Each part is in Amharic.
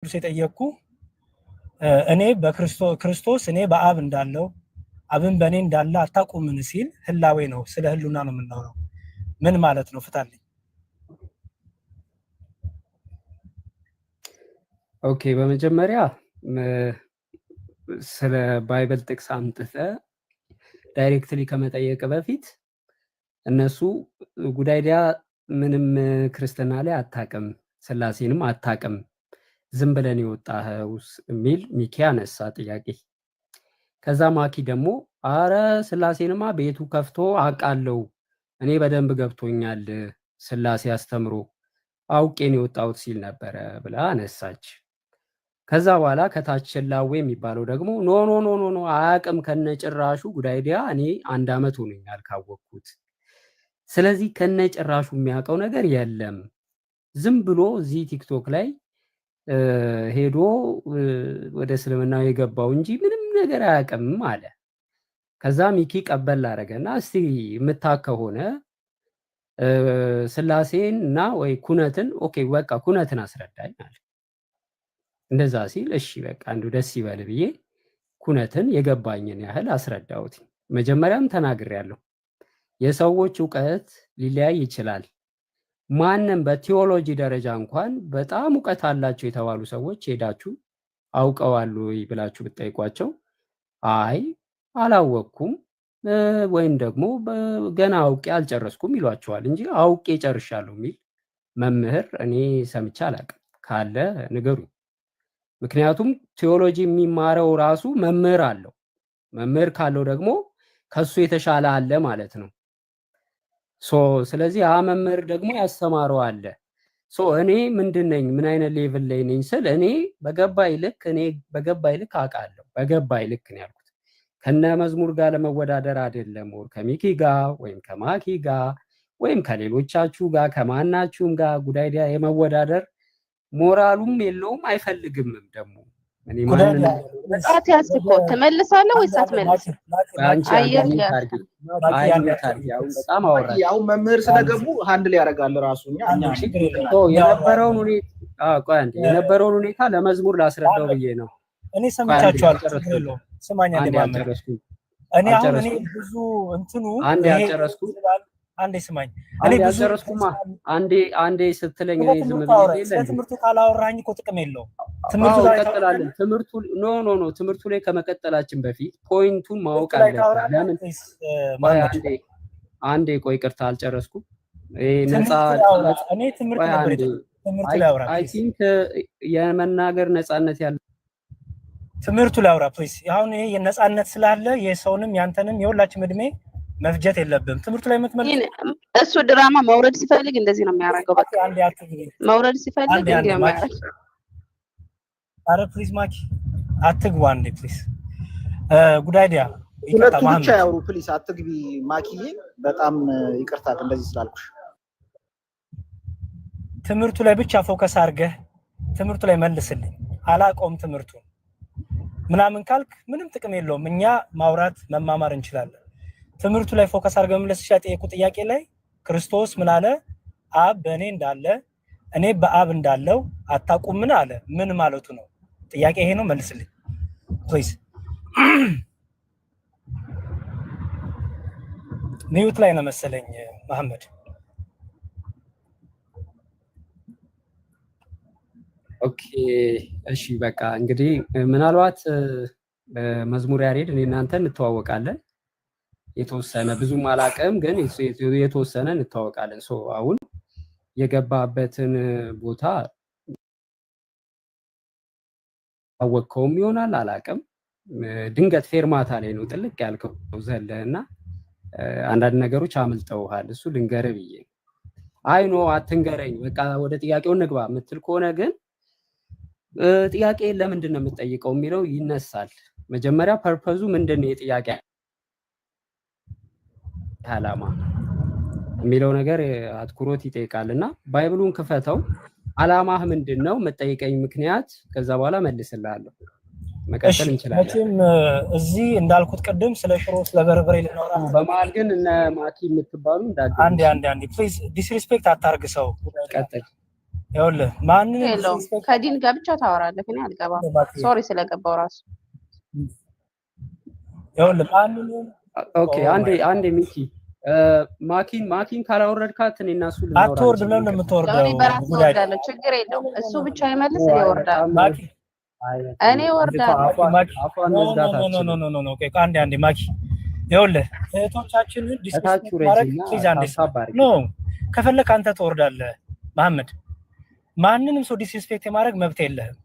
ሲጠየቁ እኔ በክርስቶስ እኔ በአብ እንዳለው አብን በእኔ እንዳለ አታውቁምን ሲል ህላዌ ነው፣ ስለ ህሉና ነው የምናወራው። ምን ማለት ነው? ፍታልኝ። ኦኬ፣ በመጀመሪያ ስለ ባይብል ጥቅስ አምጥተህ ዳይሬክትሊ ከመጠየቅ በፊት እነሱ ጉዳይዲያ ምንም ክርስትና ላይ አታውቅም፣ ስላሴንም አታውቅም፣ ዝም ብለን የወጣኸው የሚል ሚኪ አነሳ ጥያቄ። ከዛ ማኪ ደግሞ አረ ስላሴንማ ቤቱ ከፍቶ አውቃለሁ፣ እኔ በደንብ ገብቶኛል፣ ስላሴ አስተምሮ አውቄን የወጣሁት ሲል ነበረ ብላ አነሳች። ከዛ በኋላ ከታች ላዌ የሚባለው ደግሞ ኖ ኖ ኖ ኖ ኖ አያውቅም ከነጭራሹ ጉዳይዲያ እኔ 1 ዓመት ሆኖኛል ካወቅኩት፣ ስለዚህ ከነጭራሹ የሚያውቀው ነገር የለም፣ ዝም ብሎ እዚህ ቲክቶክ ላይ ሄዶ ወደ እስልምናው የገባው እንጂ ምንም ነገር አያውቅም አለ። ከዛ ሚኪ ቀበል አደረገና እስቲ የምታውቅ ከሆነ ስላሴን እና ወይ ኩነትን ኦኬ በቃ ኩነትን አስረዳኝ አለ። እንደዛ ሲል እሺ በቃ አንዱ ደስ ይበል ብዬ ኩነትን የገባኝን ያህል አስረዳሁት። መጀመሪያም ተናግሬያለሁ፣ የሰዎች እውቀት ሊለያይ ይችላል። ማንም በቲዮሎጂ ደረጃ እንኳን በጣም እውቀት አላቸው የተባሉ ሰዎች ሄዳችሁ አውቀዋሉ ብላችሁ ብትጠይቋቸው አይ አላወቅኩም ወይም ደግሞ ገና አውቄ አልጨረስኩም ይሏቸዋል እንጂ አውቄ ጨርሻለሁ የሚል መምህር እኔ ሰምቼ አላውቅም። ካለ ንገሩኝ። ምክንያቱም ቲዮሎጂ የሚማረው ራሱ መምህር አለው። መምህር ካለው ደግሞ ከሱ የተሻለ አለ ማለት ነው። ስለዚህ መምህር ደግሞ ያስተማረው አለ። እኔ ምንድነኝ? ምን አይነት ሌቭል ላይ ነኝ ስል እኔ በገባይ ልክ አውቃለሁ። በገባይ ልክ ነው ያልኩት። ከነ መዝሙር ጋር ለመወዳደር አይደለም፣ ወር ከሚኪ ጋር ወይም ከማኪ ጋር ወይም ከሌሎቻችሁ ጋር ከማናችሁም ጋር ጉዳይዲያ የመወዳደር ሞራሉም የለውም አይፈልግምም። ደግሞ እኔ ማንን ተመልሳለህ ወይስ አትመልስም? በጣም አወራሽ። ያው መምህር ስለገቡ ሃንድል ያደርጋል ራሱኛ የነበረውን ሁኔታ ለመዝሙር ላስረዳው ብዬ ነው። እኔ ሰምቻችኋለሁ። ስማኛ እኔ አሁን ብዙ እንትኑ አንዴ ስማኝ። እኔ ብዙ ያልጨረስኩማ አንዴ ስትለኝ እኔ ዝም ብዬ ትምህርቱ ካላወራኝ እኮ ጥቅም የለውም። ትምህርቱ ላይ ከመቀጠላችን በፊት ፖይንቱን ማወቅ አለብን። ለምን አንዴ ቆይ፣ ይቅርታ አልጨረስኩም። እኔ ትምህርት ላይ አውራ አይ ቲንክ የመናገር ነፃነት ያለ ትምህርቱ ላይ አውራ ፕሊዝ። አሁን ይሄ የነፃነት ስላለ የሰውንም ያንተንም የሁላችንም እድሜ መፍጀት የለብም። ትምህርቱ ላይ የምትመልስ እሱ ድራማ መውረድ ሲፈልግ እንደዚህ ነው የሚያደርገው። በቃ መውረድ ሲፈልግ እንዲህ ነው የሚያደርገው። አረ ፕሊዝ ማኪ አትግባ አንዴ ፕሊዝ። ጉዳይዲያ ሁለቱ ብቻ ያውሩ ፕሊዝ፣ አትግቢ ማኪዬ። በጣም ይቅርታ እንደዚህ ስላልኩሽ። ትምህርቱ ላይ ብቻ ፎከስ አድርገህ ትምህርቱ ላይ መልስልኝ። አላቆም ትምህርቱ ምናምን ካልክ ምንም ጥቅም የለውም። እኛ ማውራት መማማር እንችላለን። ትምህርቱ ላይ ፎከስ አድርገህ መመለስ ያጠየቁ ጥያቄ ላይ ክርስቶስ ምን አለ? አብ በእኔ እንዳለ እኔ በአብ እንዳለው አታውቁምን አለ። ምን ማለቱ ነው? ጥያቄ ይሄ ነው፣ መልስልኝ ፕሊዝ። ሚዩት ላይ ነው መሰለኝ መሐመድ። ኦኬ እሺ በቃ እንግዲህ ምናልባት መዝሙር ያሬድ እኔ እናንተ እንተዋወቃለን የተወሰነ፣ ብዙም አላውቅም ግን የተወሰነ እንተዋወቃለን። አሁን የገባበትን ቦታ አወቀውም ይሆናል አላውቅም። ድንገት ፌርማታ ላይ ነው ጥልቅ ያልከው ዘለህና አንዳንድ ነገሮች አምልጠውሃል። እሱ ልንገርህ ብዬ አይ ኖ አትንገረኝ በቃ ወደ ጥያቄው እንግባ የምትል ከሆነ ግን ጥያቄ ለምንድን ነው የምትጠይቀው የሚለው ይነሳል። መጀመሪያ ፐርፐዙ ምንድን ነው የጥያቄ ዓላማ የሚለው ነገር አትኩሮት ይጠይቃልና ባይብሉን ክፈተው። ዓላማህ ምንድን ነው የምትጠይቀኝ ምክንያት፣ ከዛ በኋላ መልስልሃለሁ። መቀጠል እንችላለን። መቼም እዚህ እንዳልኩት ቅድም ስለ ሽሮ ስለ በርበሬ ልናወራ፣ በመሀል ግን እነ ማኪ የምትባሉ አንዴ ፕሊዝ ዲስሪስፔክት አታርግ ሰው። ቀጥል ይኸውልህ ማንንም የለውም ከዲን ጋር ብቻ ታወራለህ እኔ አልገባም ሶሪ ስለገባው ራሱ ይኸውልህ ማንንም ኦኬ አንዴ ሚኪ ማኪን ካላወረድካት እኔ እና እሱ አትወርድ ነው የምትወርደው ጉዳይ ችግር የለውም እሱ ብቻ ይመልስ ይወርዳል ማኪ እኔ ወርዳለሁ ኖ ኦኬ አንዴ ማኪ ይኸውልህ እህቶቻችንን ዲስከስ ማድረግ ኖ ከፈለክ አንተ ትወርዳለህ መሐመድ ማንንም ሰው ዲስሪስፔክት የማድረግ መብት የለህም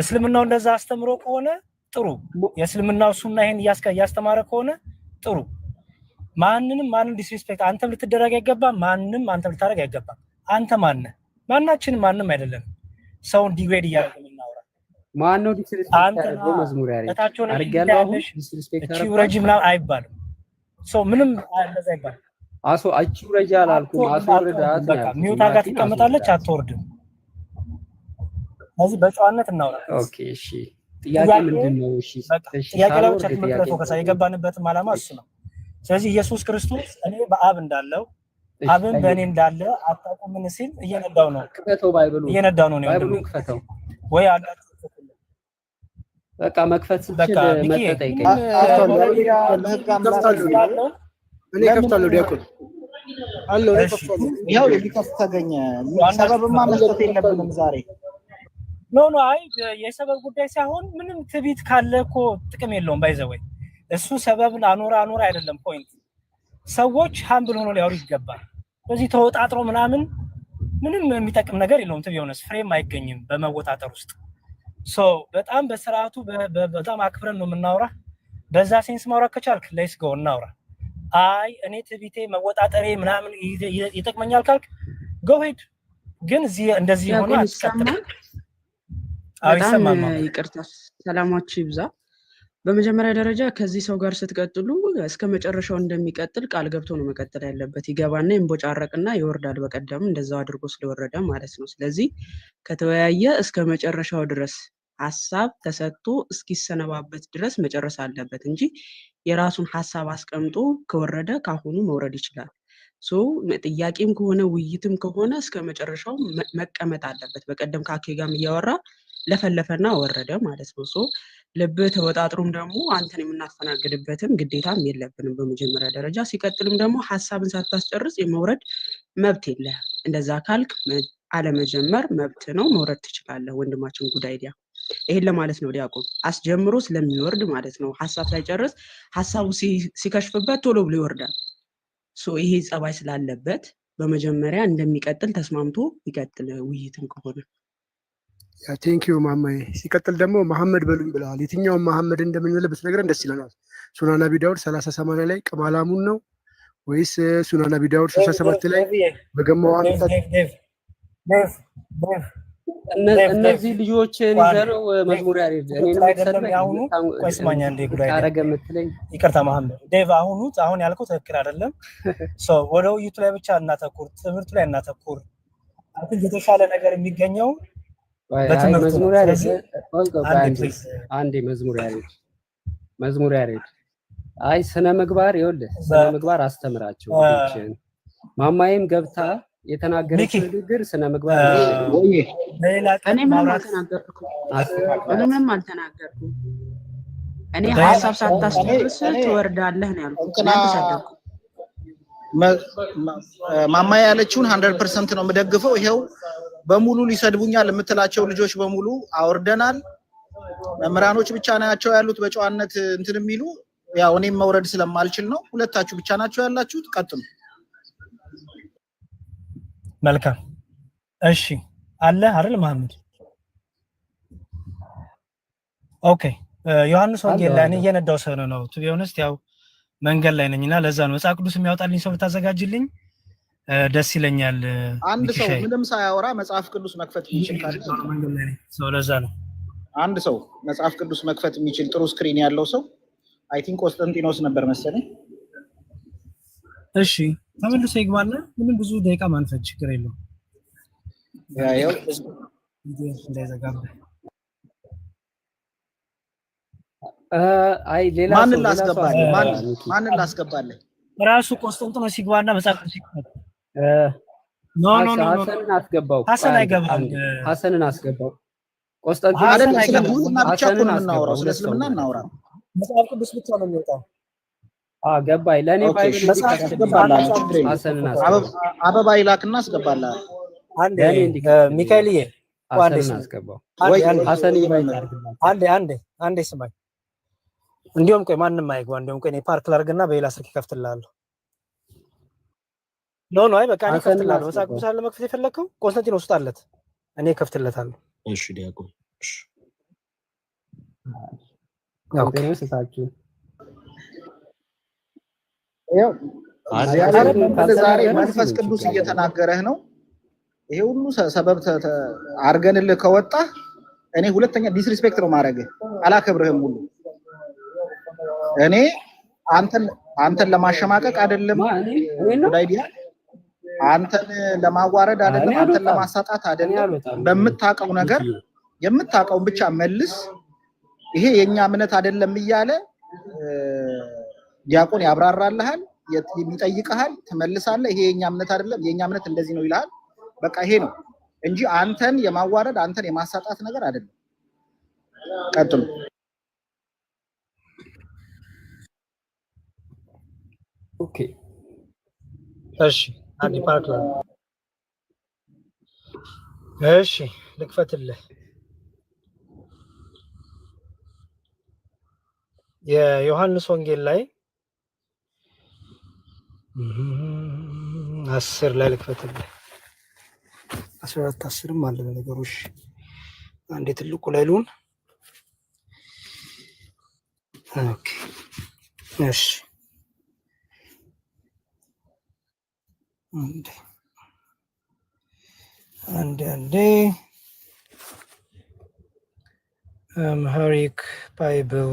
እስልምናው እንደዛ አስተምሮ ከሆነ ጥሩ የእስልምናው ሱና ይሄን ያስተማረ ከሆነ ጥሩ ማንንም ዲስሪስፔክት አንተም ልትደረግ አይገባም ማንንም አንተም ልታደርግ አይገባም አንተ ማናችንም ማንንም አይደለም ሰውን ዲግሬድ እያደረገ ምናወራ ማነው ዲስሪስፔክት ያደረገው መዝሙር ያሬ አርጋለሁ ዲስሪስፔክት ያደረገው ረጅም ነው አይባልም ሰው ምንም እንደዛ አይባልም አቺው ረጃ አላልኩም አስወርዳት በቃ ሚውታ ጋር ትቀመጣለች አትወርድም ስለዚህ በጨዋነት እናውራ ኦኬ እሺ ጥያቄ ምንድነው እሺ ጥያቄ ላይ ብቻ ፎከስ የገባንበትም ዓላማ እሱ ነው ስለዚህ ኢየሱስ ክርስቶስ እኔ በአብ እንዳለው አብን በእኔ እንዳለ አታውቁምን ሲል እየነዳው ነው ክፈተው እየነዳው ነው ባይብሉን ክፈተው ወይ አላችሁ በቃ መክፈት ሲችል መጠጠይቀኝ እኔ ከፍታለሁ ዲያቆን አለው ይሄው ሊከፍት ተገኘ ሰበብማ መስጠት የለብንም ዛሬ ኖ አይ የሰበብ ጉዳይ ሳይሆን ምንም ትቢት ካለ እኮ ጥቅም የለውም ባይዘወይ እሱ ሰበብን አኖራ አይደለም ፖይንት ሰዎች ሃምብል ሆኖ ሊያወሩ ይገባል በዚህ ተወጣጥሮ ምንም የሚጠቅም ነገር የለውም ትቢውነስ ፍሬም አይገኝም በመወጣጠር ውስጥ በጣም በስርዓቱ በጣም አክብረን ነው የምናወራ በዛ ሴንስ ማውራት ከቻልክ ሌትስ ጎ እናውራ አይ እኔ ትቢቴ መወጣጠሬ ይጠቅመኛል ካልክ ጎ ሄድ ግን እንደዚህ ሆኖ አትቀጥል በጣም ይቅርታ ሰላማችሁ ይብዛ በመጀመሪያ ደረጃ ከዚህ ሰው ጋር ስትቀጥሉ እስከ መጨረሻው እንደሚቀጥል ቃል ገብቶ ነው መቀጠል ያለበት ይገባና እንቦጫረቅና ይወርዳል በቀደም እንደዛው አድርጎ ስለወረደ ማለት ነው ስለዚህ ከተወያየ እስከ መጨረሻው ድረስ ሐሳብ ተሰጥቶ እስኪሰነባበት ድረስ መጨረስ አለበት እንጂ የራሱን ሐሳብ አስቀምጦ ከወረደ ካሁኑ መውረድ ይችላል ጥያቄም ከሆነ ውይይትም ከሆነ እስከ መጨረሻው መቀመጥ አለበት በቀደም ካኬጋም እያወራ ለፈለፈና ወረደ ማለት ነው ልብ ተወጣጥሩም ደግሞ አንተን የምናፈናግድበትም ግዴታም የለብንም በመጀመሪያ ደረጃ ሲቀጥልም ደግሞ ሐሳብን ሳታስጨርስ የመውረድ መብት የለህም እንደዛ ካልክ አለመጀመር መብት ነው መውረድ ትችላለህ ወንድማችን ጉዳይዲያ ይሄን ለማለት ነው ዲያቆን አስጀምሮ ስለሚወርድ ማለት ነው ሐሳብ ሳይጨርስ ሐሳቡ ሲከሽፍበት ቶሎ ብሎ ይወርዳል ይሄ ጸባይ ስላለበት በመጀመሪያ እንደሚቀጥል ተስማምቶ ይቀጥል ውይይትም ከሆነ ቴንኪዩ ማማዬ ሲቀጥል ደግሞ መሐመድ በሉኝ ብለዋል የትኛውን መሐመድ እንደምንልበት ነገር ደስ ይለናል ሱናን አቢ ዳውድ 3080 ላይ ቅማላሙን ነው ወይስ ሱናን አቢ ዳውድ 67 ላይ በገማው እነዚህ ልጆችን ይዘው መዝሙር ያሬድ እኔንም ተሰለኝ አሁኑ ቆይስማኛ እንደ ጉዳይ አረገ ምትለኝ ይቅርታ መሐመድ ዴቭ አሁን ያልከው ትክክል አይደለም ወደ ውይይቱ ላይ ብቻ እናተኩር ትምህርቱ ላይ እናተኩር አሁን የተሻለ ነገር የሚገኘው መዝሙር ያሬድ አንዴ መዝሙር ያሬድ አይ ስነ ምግባር ይኸውልህ ስነ ምግባር አስተምራቸው ልጆችን ማማዬም ገብታ የተናገረችው ንግግር ስነ ምግባር እኔ ምንም አልተናገርኩም እኔ ሐሳብ ሳታስጨርስ ትወርዳለህ ነው ያልኩት ማማዬ ያለችውን 100% ነው የምደግፈው ይሄው በሙሉ ሊሰድቡኛል የምትላቸው ልጆች በሙሉ አወርደናል መምህራኖች ብቻ ናቸው ያሉት በጨዋነት እንትን የሚሉ ያው እኔም መውረድ ስለማልችል ነው ሁለታችሁ ብቻ ናቸው ያላችሁት ቀጥሉ መልካም እሺ አለ አይደል መሐመድ ኦኬ ዮሐንስ ወንጌል ላይ እየነዳው ሰው ነው ቱ ቢሆንስ ያው መንገድ ላይ ነኝና ለዛ ነው መጽሐፍ ቅዱስ የሚያወጣልኝ ሰው ብታዘጋጅልኝ ደስ ይለኛል አንድ ሰው ምንም ሳያወራ መጽሐፍ ቅዱስ መክፈት ይችላል ካለ ሰው ለዛ ነው አንድ ሰው መጽሐፍ ቅዱስ መክፈት የሚችል ጥሩ ስክሪን ያለው ሰው አይ ቲንክ ኮንስታንቲኖስ ነበር መሰለኝ እሺ ተመልሶ ይግባና ምንም ብዙ ደቂቃ ማንፈጅ ችግር የለውም ያው እንደዘጋብ አይ ሌላ ማንን ላስገባለህ ራሱ ኮንስታንቲኖስ ይግባና መጽሐፍ ቅዱስ ይክፈት ኖ ሐሰንን አስገባው። ሐሰን አይገባም። ሐሰንን አስገባው። ቆስጠንጢኖስ አይደለም ስለ አይገባም። ክርስትና ብቻ እኮ ነው የምናወራው። ስለ እስልምና እናወራ። መጽሐፍ ቅዱስ ብቻ ነው የሚወጣው። ገባኝ። ለእኔ ኦኬ ባይብል መጽሐፍ አስገባለሁ። ችግር የለም። ሐሰንን አስገባው። አበባ ይላክና አስገባለሁ። አንዴ ሚካኤልዬ ሐሰንን አስገባው። ወይ ሐሰን ይባል አድርግልኝ። አንዴ ስማኝ። እንዲሁም ቆይ ማንም አይግባ። እንዲሁም ቆይ እኔ ፓርክ ላድርግና በሌላ ስልክ ከፍትልሃለሁ። ኖ አይ በቃ እኔ ከፍትልሃለሁ። መጽሐፍ ቅዱስ አለ መክፈት የፈለከው ቆንስታንቲኖስ ውስጥ አለት እኔ ከፍትለታለሁ። እሺ ዲያቆን እሺ ቆንስታንቲኖስ እታችሁ ዛሬ መንፈስ ቅዱስ እየተናገረህ ነው። ይሄ ሁሉ ሰበብ አርገንልህ ከወጣ እኔ ሁለተኛ ዲስሪስፔክት ነው ማድረግህ፣ አላከብርህም ሁሉ እኔ አንተን ለማሸማቀቅ አይደለም ጉዳይዲያ፣ አንተን ለማዋረድ አይደለም፣ አንተን ለማሳጣት አይደለም። በምታውቀው ነገር የምታውቀውን ብቻ መልስ። ይሄ የኛ እምነት አይደለም እያለ ዲያቆን ያብራራልሃል፣ ይጠይቅሃል፣ ትመልሳለህ። ይሄ የኛ እምነት አይደለም፣ የኛ እምነት እንደዚህ ነው ይልሃል። በቃ ይሄ ነው እንጂ አንተን የማዋረድ አንተን የማሳጣት ነገር አይደለም። ቀጥሉ። ኦኬ እሺ አንዴ ፓርክ ላይ እሺ ልክፈትልህ። የዮሐንስ ወንጌል ላይ 10 ላይ ልክፈትልህ። 14 10ም አለ ነገሮች። አንዴ ትልቁ ላይ ልሁን። ኦኬ እሺ አንዴ አምሃሪክ ባይብል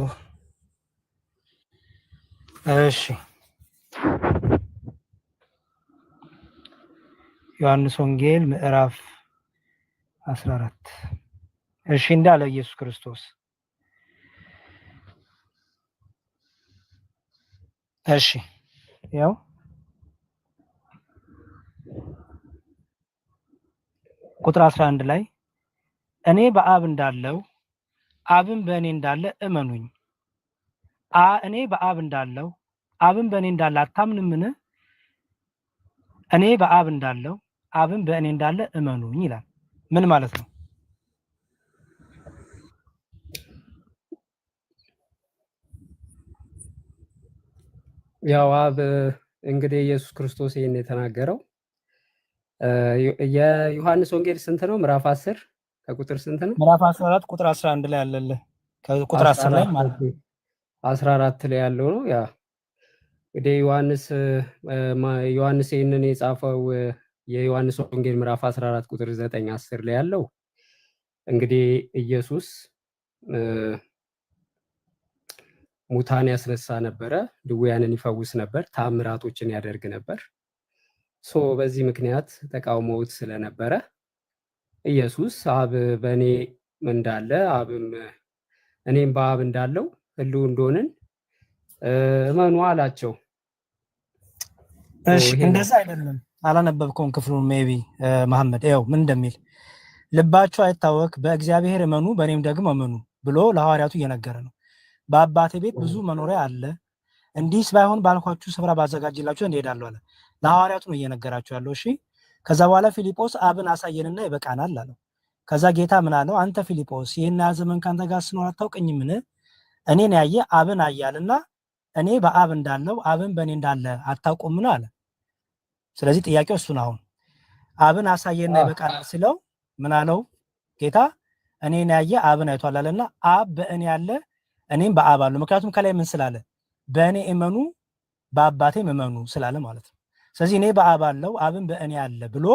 እሺ ዮሐንስ ወንጌል ምዕራፍ 14 እሺ እንዳለ ኢየሱስ ክርስቶስ እሺ ያው ቁጥር 11 ላይ እኔ በአብ እንዳለው አብን በእኔ እንዳለ እመኑኝ። እኔ በአብ እንዳለው አብን በእኔ እንዳለ አታምንምን? እኔ በአብ እንዳለው አብን በእኔ እንዳለ እመኑኝ ይላል። ምን ማለት ነው? ያው አብ እንግዲህ ኢየሱስ ክርስቶስ ይሄን የተናገረው የዮሐንስ ወንጌል ስንት ነው? ምዕራፍ 10 ከቁጥር ስንት ነው? ምዕራፍ 14 ቁጥር 11 ላይ ያለልህ ከቁጥር 10 ላይ ማለት ነው 14 ላይ ያለው ነው። ያ እንግዲህ ዮሐንስ ይህንን የጻፈው የዮሐንስ ወንጌል ምዕራፍ 14 ቁጥር 9 10 ላይ ያለው እንግዲህ ኢየሱስ ሙታን ያስነሳ ነበረ፣ ድውያንን ይፈውስ ነበር፣ ተአምራቶችን ያደርግ ነበር። በዚህ ምክንያት ተቃውሞውት ስለነበረ ኢየሱስ አብ በእኔ እንዳለ አብም እኔም በአብ እንዳለው ህልው እንደሆንን እመኑ አላቸው። እሺ እንደዛ አይደለም። አላነበብከውም ክፍሉን ሜቢ መሐመድ ያው ምን እንደሚል ልባችሁ አይታወክ፣ በእግዚአብሔር እመኑ፣ በእኔም ደግሞ እመኑ ብሎ ለሐዋርያቱ እየነገረ ነው። በአባቴ ቤት ብዙ መኖሪያ አለ፣ እንዲህስ ባይሆን ባልኳችሁ ስፍራ ባዘጋጅላችሁ እንሄዳለሁ አለ። ለሐዋርያቱ ነው እየነገራችሁ ያለው። እሺ ከዛ በኋላ ፊልጶስ አብን አሳየንና ይበቃናል አለው። ከዛ ጌታ ምን አለው? አንተ ፊልጶስ ይህን ያህል ዘመን ካንተ ጋር ስኖር አታውቀኝምን? እኔን ያየ አብን አያልና እኔ በአብ እንዳለው አብን በእኔ እንዳለ አታውቁምን አለ። ስለዚህ ጥያቄው እሱን አሁን አብን አሳየንና ይበቃናል ሲለው ምን አለው ጌታ? እኔን ያየ አብን አይቷል አለና አብ በእኔ ያለ እኔም በአብ አለው። ምክንያቱም ከላይ ምን ስላለ? በእኔ እመኑ በአባቴም እመኑ ስላለ ማለት ነው። ስለዚህ እኔ በአብ አለው አብን በእኔ አለ ብሎ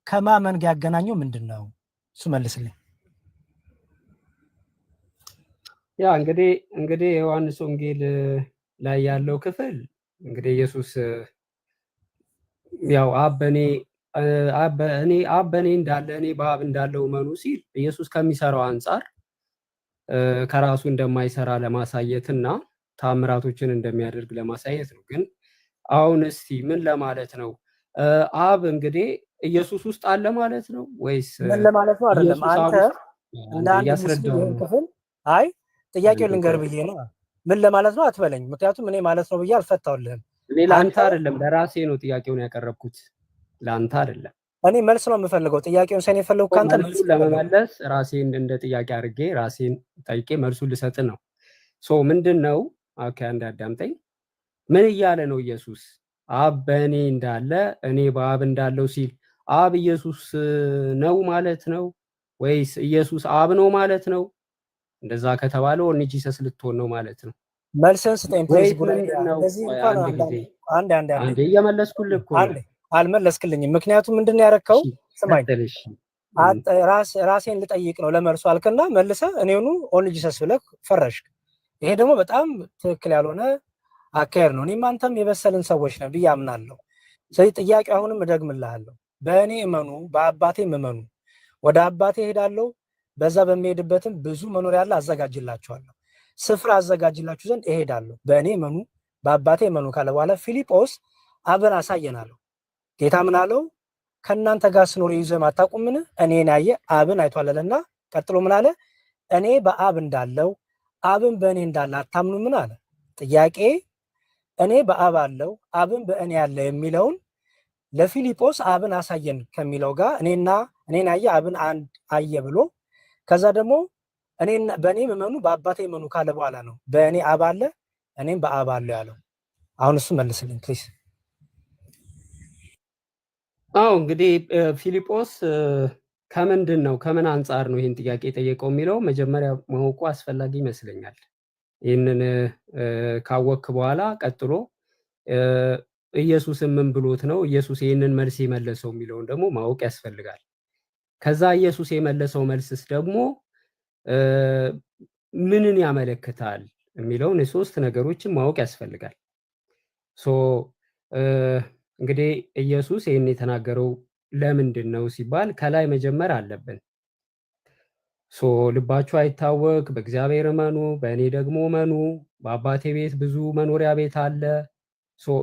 ከማመን ጋር ያገናኘው ምንድን ነው? እሱ መልስልኝ። ያ እንግዲህ የዮሐንስ ወንጌል ላይ ያለው ክፍል እንግዲህ ኢየሱስ ያው አብ በእኔ እንዳለ እኔ በአብ እንዳለው እመኑ ሲል ኢየሱስ ከሚሰራው አንጻር ከራሱ እንደማይሰራ ለማሳየትና ታምራቶችን እንደሚያደርግ ለማሳየት ነው። ግን አሁን እስቲ ምን ለማለት ነው? አብ እንግዲህ ኢየሱስ ውስጥ አለ ማለት ነው ወይስ ምን ለማለት ነው? አይደለም አንተ እንደ አንድ ሙስሊም ይሄን ክፍል አይ ጥያቄው ልንገር ብዬ ነው። ምን ለማለት ነው አትበለኝ፣ ምክንያቱም እኔ ማለት ነው ብዬ አልፈታውልህም። እኔ ለአንተ አይደለም ለራሴ ነው ጥያቄውን ያቀረብኩት፣ ለአንተ አይደለም። እኔ መልስ ነው የምፈልገው። ጥያቄውን ሰኔ የፈለጉ ካንተ መልስ ለመመለስ ራሴን እንደ ጥያቄ አድርጌ ራሴን ጠይቄ መልሱን ልሰጥ ነው። ሶ ምንድነው? ኦኬ አንድ አዳምጠኝ። ምን እያለ ነው ኢየሱስ? አብ በእኔ እንዳለ እኔ በአብ እንዳለው ሲል አብ ኢየሱስ ነው ማለት ነው ወይስ ኢየሱስ አብ ነው ማለት ነው? እንደዛ ከተባለ ኦንሊ ጂሰስ ልትሆን ነው ማለት ነው። መልስን ስጠኝ ፕሊዝ። አንዴ እየመለስኩልህ እኮ አልመለስክልኝም። ምክንያቱም ምንድን ነው ያደረከው? ስማኝ ራሴን ልጠይቅ ነው ለመልሱ አልክና መልሰህ እኔኑ ኦንሊ ጂሰስ ብለህ ፈረሽክ። ይሄ ደግሞ በጣም ትክክል ያልሆነ አካሄድ ነው። እኔም አንተም የበሰልን ሰዎች ነን ብዬ አምናለሁ። ስለዚህ ጥያቄ አሁንም እደግምልሃለሁ። በእኔ እመኑ በአባቴም እመኑ። ወደ አባቴ እሄዳለሁ፣ በዛ በሚሄድበትም ብዙ መኖሪያ ያለ አዘጋጅላችኋለሁ፣ ስፍራ አዘጋጅላችሁ ዘንድ እሄዳለሁ። በእኔ እመኑ በአባቴ እመኑ ካለ በኋላ ፊልጶስ አብን አሳየናለሁ። ጌታ ምን አለው? ከእናንተ ጋር ስኖር ይዘም አታውቁምን? እኔን ያየ አብን አይቷልና። ቀጥሎ ምን አለ? እኔ በአብ እንዳለው አብን በእኔ እንዳለ አታምኑምን አለ። ጥያቄ እኔ በአብ አለው አብን በእኔ ያለ የሚለውን ለፊልጶስ አብን አሳየን ከሚለው ጋር እኔን አየ አብን አንድ አየ ብሎ ከዛ ደግሞ በእኔም እመኑ በአባቴ እመኑ ካለ በኋላ ነው በእኔ አብ አለ እኔም በአብ አለው ያለው። አሁን እሱ መልስልኝ ፕሊዝ። አዎ እንግዲህ ፊልጶስ ከምንድን ነው ከምን አንጻር ነው ይህን ጥያቄ የጠየቀው የሚለው መጀመሪያ ማወቁ አስፈላጊ ይመስለኛል። ይህንን ካወክ በኋላ ቀጥሎ ኢየሱስ ምን ብሎት ነው ኢየሱስ ይህንን መልስ የመለሰው የሚለውን ደግሞ ማወቅ ያስፈልጋል። ከዛ ኢየሱስ የመለሰው መልስስ ደግሞ ምንን ያመለክታል የሚለውን የሶስት ነገሮችን ማወቅ ያስፈልጋል። እንግዲህ ኢየሱስ ይህን የተናገረው ለምንድን ነው ሲባል ከላይ መጀመር አለብን። ልባችሁ አይታወክ፣ በእግዚአብሔር እመኑ፣ በእኔ ደግሞ እመኑ፣ በአባቴ ቤት ብዙ መኖሪያ ቤት አለ።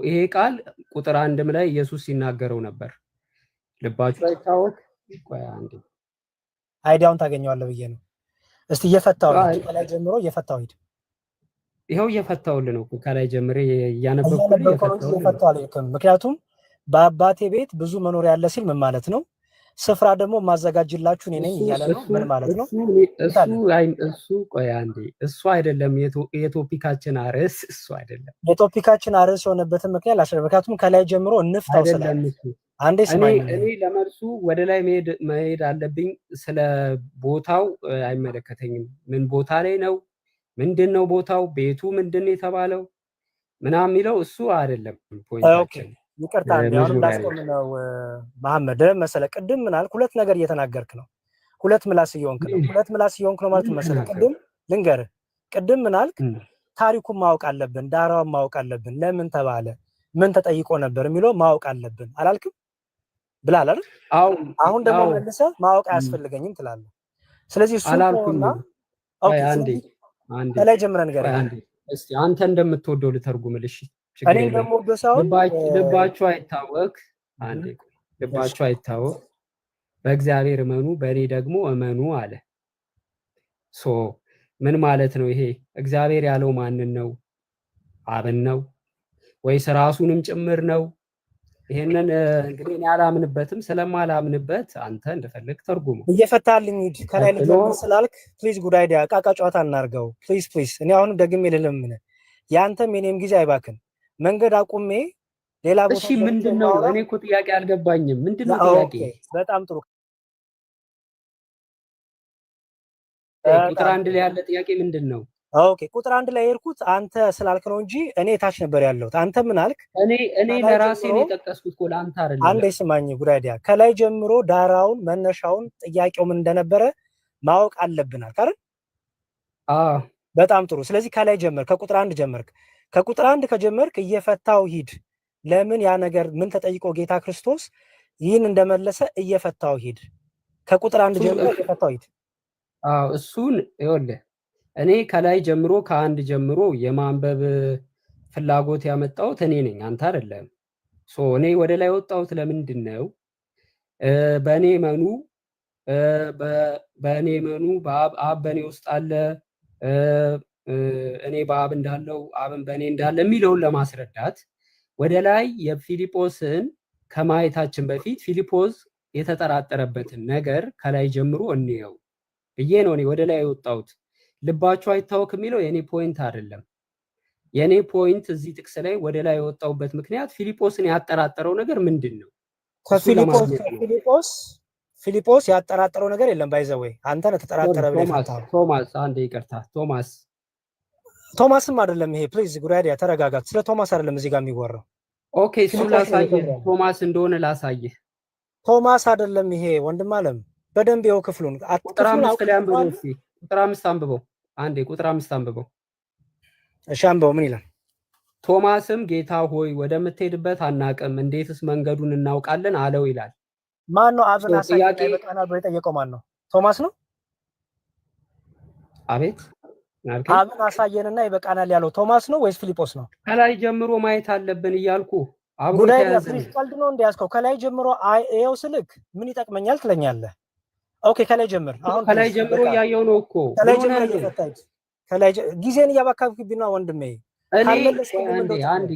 ይሄ ቃል ቁጥር 1 ላይ ኢየሱስ ሲናገረው ነበር። ልባችሁ አይታወክ። ቆይ አንዴ አይዲያውን ታገኘዋለህ ብዬ ነው። እስቲ እየፈታው ከላይ ጀምሮ እየፈታው ሂድ። ይኸው እየፈታውልህ ነው። ከላይ ጀምሬ እያነበብኩልህ እየፈታው። ምክንያቱም በአባቴ ቤት ብዙ መኖሪያ አለ ሲል ምን ማለት ነው? ስፍራ ደግሞ ማዘጋጅላችሁ እኔ ነኝ እያለ ነው። ምን ማለት ነው? እሱ ቆይ አንዴ፣ እሱ አይደለም የቶፒካችን አርዕስ፣ እሱ አይደለም የቶፒካችን አርዕስ የሆነበትን ምክንያት ምክንያቱም ከላይ ጀምሮ እንፍታው ስላለ አንዴ ስማኝ። እኔ ለመልሱ ወደ ላይ መሄድ አለብኝ። ስለ ቦታው አይመለከተኝም። ምን ቦታ ላይ ነው? ምንድን ነው ቦታው? ቤቱ ምንድን ነው የተባለው ምናምን የሚለው እሱ አይደለም ፖይንታችን። ይቅርታ አሁን ላስቆም ነው። መሐመድ መሰለ ቅድም ምን አልክ? ሁለት ነገር እየተናገርክ ነው። ሁለት ምላስ እየሆንክ ነው። ሁለት ምላስ እየሆንክ ነው ማለት መሰለ። ቅድም ልንገርህ፣ ቅድም ምን አልክ? ታሪኩን ማወቅ አለብን፣ ዳራውን ማወቅ አለብን፣ ለምን ተባለ፣ ምን ተጠይቆ ነበር የሚለው ማወቅ አለብን አላልክም ብላል አይደል? አሁን ደግሞ መልሰህ ማወቅ አያስፈልገኝም ትላለህ። ስለዚህ እሱ ነውና አንዴ ከላይ ጀምረን ንገረኝ። እስቲ አንተ እንደምትወደው ልተርጉምልሽ። እኔ ደግሞ ልባችሁ አይታወክ። አንዴ ልባችሁ አይታወክ፣ በእግዚአብሔር እመኑ፣ በእኔ ደግሞ እመኑ አለ። ምን ማለት ነው ይሄ? እግዚአብሔር ያለው ማንን ነው? አብን ነው ወይስ ራሱንም ጭምር ነው? ይሄንን እንግዲህ እኔ አላምንበትም። ስለማላምንበት አንተ እንደፈለግ ተርጉሙ። እየፈታልኝ ሂድ። ከላይ ልጀምር ስላልክ ፕሊዝ ጉዳይ ዲያ ቃቃ ጨዋታ እናርገው ፕሊዝ ፕሊዝ። እኔ አሁንም ደግሜ ልለምን ያንተም የኔም ጊዜ አይባክን። መንገድ አቁሜ ሌላ ቦታ እሺ፣ ምንድነው? እኔ እኮ ጥያቄ አልገባኝም። ምንድነው ጥያቄ? በጣም ጥሩ። ቁጥር 1 ላይ ያለ ጥያቄ ምንድነው? ኦኬ፣ ቁጥር 1 ላይ የሄድኩት አንተ ስላልክ ነው እንጂ እኔ ታች ነበር ያለሁት። አንተ ምን አልክ? እኔ ለራሴ ነው የጠቀስኩት እኮ ለአንተ አይደለም። አንዴ ስማኝ ጉዳይዲያ፣ ከላይ ጀምሮ ዳራውን መነሻውን ጥያቄው ምን እንደነበረ ማወቅ አለብናል አይደል? በጣም ጥሩ። ስለዚህ ከላይ ጀመር፣ ከቁጥር 1 ጀመርክ። ከቁጥር 1 ከጀመርክ እየፈታው ሂድ። ለምን ያ ነገር ምን ተጠይቆ ጌታ ክርስቶስ ይህን እንደመለሰ እየፈታው ሂድ። ከቁጥር 1 ጀምሮ እየፈታው ሂድ። እሱን ይኸውልህ እኔ ከላይ ጀምሮ ከ1 ጀምሮ የማንበብ ፍላጎት ያመጣሁት እኔ ነኝ፣ አንተ አይደለም። እኔ ወደ ላይ ወጣሁት ለምንድን ነው? በእኔ መኑ በእኔ መኑ አብ በእኔ ውስጥ አለ፣ እኔ በአብ እንዳለው አብን በእኔ እንዳለ የሚለውን ለማስረዳት ወደ ላይ የፊልጶስን ከማየታችን በፊት ፊልጶስ የተጠራጠረበትን ነገር ከላይ ጀምሮ እንየው ብዬ ነው እኔ ወደ ላይ የወጣሁት። ልባችሁ አይታወክ የሚለው የኔ ፖይንት አይደለም። የኔ ፖይንት እዚህ ጥቅስ ላይ ወደ ላይ የወጣሁበት ምክንያት ፊልጶስን ያጠራጠረው ነገር ምንድን ነው? ፊልጶስ ያጠራጠረው ነገር የለም። ባይዘወይ አንተ ነህ ተጠራጠረ ብለህ ቶማስ፣ አንዴ ይቅርታ፣ ቶማስም አይደለም ይሄ። ፕሊዝ ጉዳያ ተረጋጋት። ስለ ቶማስ አይደለም እዚህ ጋር የሚወራው። ኦኬ፣ እሱ ላሳየህ፣ ቶማስ እንደሆነ ላሳየህ። ቶማስ አይደለም ይሄ ወንድም አለም። በደንብ ይኸው ክፍሉን ቁጥር 5 ላይ አንብበው እስኪ። ቁጥር 5 አንብበው አንዴ፣ ቁጥር 5 አንብበው። እሺ አንብበው። ምን ይላል? ቶማስም ጌታ ሆይ ወደምትሄድበት አናቅም፣ እንዴትስ መንገዱን እናውቃለን አለው ይላል። ማን ነው አብን አሳየን በቃና ብሎ የጠየቀው? ማን ነው? ቶማስ ነው። አቤት፣ አብን አሳየንና ይበቃናል ያለው ቶማስ ነው ወይስ ፊልጶስ ነው? ከላይ ጀምሮ ማየት አለብን እያልኩ አብሮ ጉዳይ ተያዘ። ቀልድ ነው እንዲያስከው ከላይ ጀምሮ ይኸው ስልክ ምን ይጠቅመኛል ትለኛለህ? ኦኬ ከላይ ጀምር። አሁን ከላይ ጀምሮ እያየው ነው እኮ ከላይ ጀምሮ እየፈታች ከላይ ጊዜን እያባካብክብኝ ነው ወንድሜ። አንድ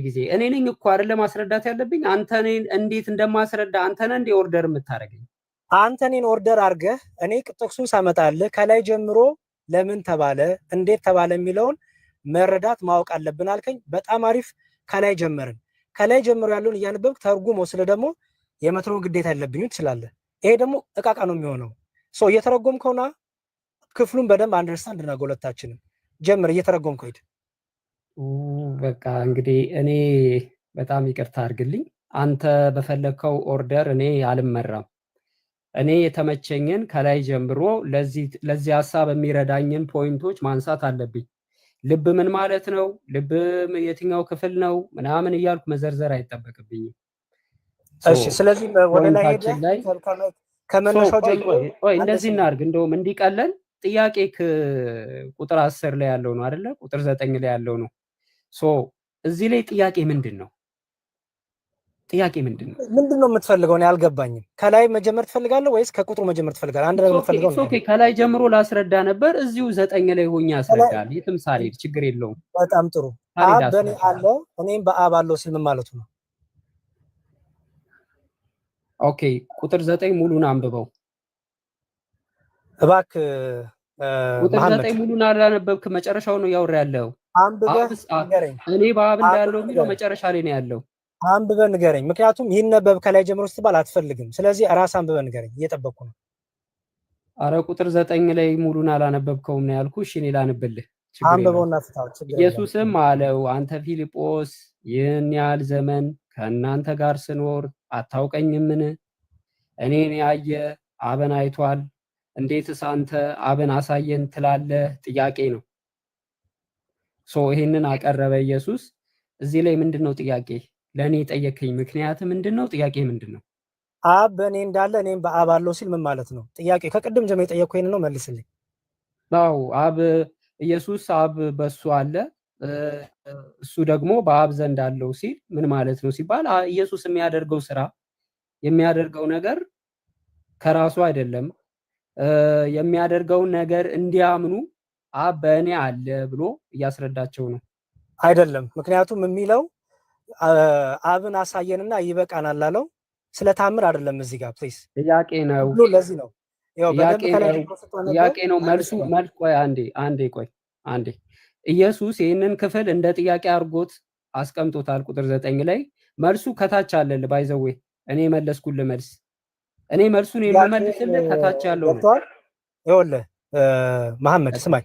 ጊዜ እኔ ነኝ እኮ አይደለ ማስረዳት ያለብኝ። አንተ እኔን እንዴት እንደማስረዳ አንተ ነህ እንደ ኦርደር የምታደርገኝ። አንተ እኔን ኦርደር አድርገህ እኔ ጥቅሱን ሳመጣልህ ከላይ ጀምሮ ለምን ተባለ እንዴት ተባለ የሚለውን መረዳት ማወቅ አለብን አልከኝ። በጣም አሪፍ። ከላይ ጀመርን። ከላይ ጀምሮ ያለውን እያነበብክ ተርጉም ወስደ ደግሞ የመትርጉም ግዴታ ያለብኝ ትችላለህ። ይሄ ደግሞ እቃቃ ነው የሚሆነው። እየተረጎምከውና ክፍሉን በደንብ አንደርስታንድ እናድርግ ሁለታችንም። ጀምር፣ እየተረጎምከው ሂድ። በቃ እንግዲህ እኔ በጣም ይቅርታ አድርግልኝ። አንተ በፈለግከው ኦርደር እኔ አልመራም። እኔ የተመቸኝን ከላይ ጀምሮ ለዚህ ሀሳብ የሚረዳኝን ፖይንቶች ማንሳት አለብኝ። ልብ ምን ማለት ነው፣ ልብ የትኛው ክፍል ነው ምናምን እያልኩ መዘርዘር አይጠበቅብኝም። እሺ፣ ስለዚህ ወደ ላይ ሄደህ ከመነሻው ጀምሮ እንደዚህ እናድርግ። እንደውም እንዲቀለል ጥያቄ ቁጥር 10 ላይ ያለው ነው አይደለ? ቁጥር 9 ላይ ያለው ነው። እዚህ ላይ ጥያቄ ምንድን ነው? ምንድን ነው የምትፈልገው? እኔ አልገባኝም። ከላይ መጀመር ትፈልጋለህ ወይስ ከቁጥሩ መጀመር ትፈልጋለህ? አንድ ነገር የምትፈልገው ነው። ኦኬ፣ ከላይ ጀምሮ ላስረዳ ነበር። እዚሁ 9 ላይ ሆኜ ያስረዳል። የትም ሳልሄድ ችግር የለውም። በጣም ጥሩ። አብ በእኔ አለ እኔም በአብ አለው ሲል ምን ማለቱ ነው? ኦኬ፣ ቁጥር 9 ሙሉን አንብበው እባክህ። ቁጥር 9 ሙሉን አላነበብክ፣ መጨረሻው ነው ያወራ ያለው። አንብበህ ንገረኝ። እኔ በአብ እንዳለው የሚለው መጨረሻ ላይ ነው ያለው። አንብበህ ንገረኝ። ምክንያቱም ይነበብ ከላይ ጀምሮ ስትባል አትፈልግም። ስለዚህ ራስ አንብበህ ንገረኝ። እየጠበቅኩ ነው። አረ ቁጥር 9 ላይ ሙሉን አላነበብከውም ነው ያልኩህ። እሺ እኔ ላንብልህ። አንብበውና ፍታው። ኢየሱስም አለው አንተ ፊልጶስ ይህን ያህል ዘመን ከእናንተ ጋር ስኖር አታውቀኝምን? እኔን ያየ አብን አይቷል። እንዴትስ አንተ አብን አሳየን ትላለህ? ጥያቄ ነው። ይሄንን አቀረበ ኢየሱስ። እዚህ ላይ ምንድነው ጥያቄ? ለእኔ ጠየከኝ ምክንያት ምንድነው? ጥያቄ ምንድነው? አብ በእኔ እንዳለ እኔም በአብ አለው ሲል ምን ማለት ነው? ጥያቄ ከቅድም ጀምሮ የጠየቅኩኝ ነው፣ መልስልኝ። አዎ አብ ኢየሱስ አብ በሱ አለ እሱ ደግሞ በአብ ዘንድ አለው ሲል ምን ማለት ነው ሲባል ኢየሱስ የሚያደርገው ስራ የሚያደርገው ነገር ከራሱ አይደለም። የሚያደርገውን ነገር እንዲያምኑ አብ በእኔ አለ ብሎ እያስረዳቸው ነው። አይደለም፣ ምክንያቱም የሚለው አብን አሳየንና ይበቃናል አለው። ስለታምር አይደለም። እዚህ ጋር ፕሊዝ ጥያቄ ነው። ለዚህ ነው ጥያቄ ነው መልሱ። ቆይ አንዴ ኢየሱስ ይህንን ክፍል እንደ ጥያቄ አድርጎት አስቀምጦታል። ቁጥር 9 ላይ መልሱ ከታች አለል። ባይዘዌ እኔ መለስኩልህ መልስ። እኔ መልሱን የምመልስልህ ከታች ያለው ነው። ይኸውልህ መሐመድ ስማኝ፣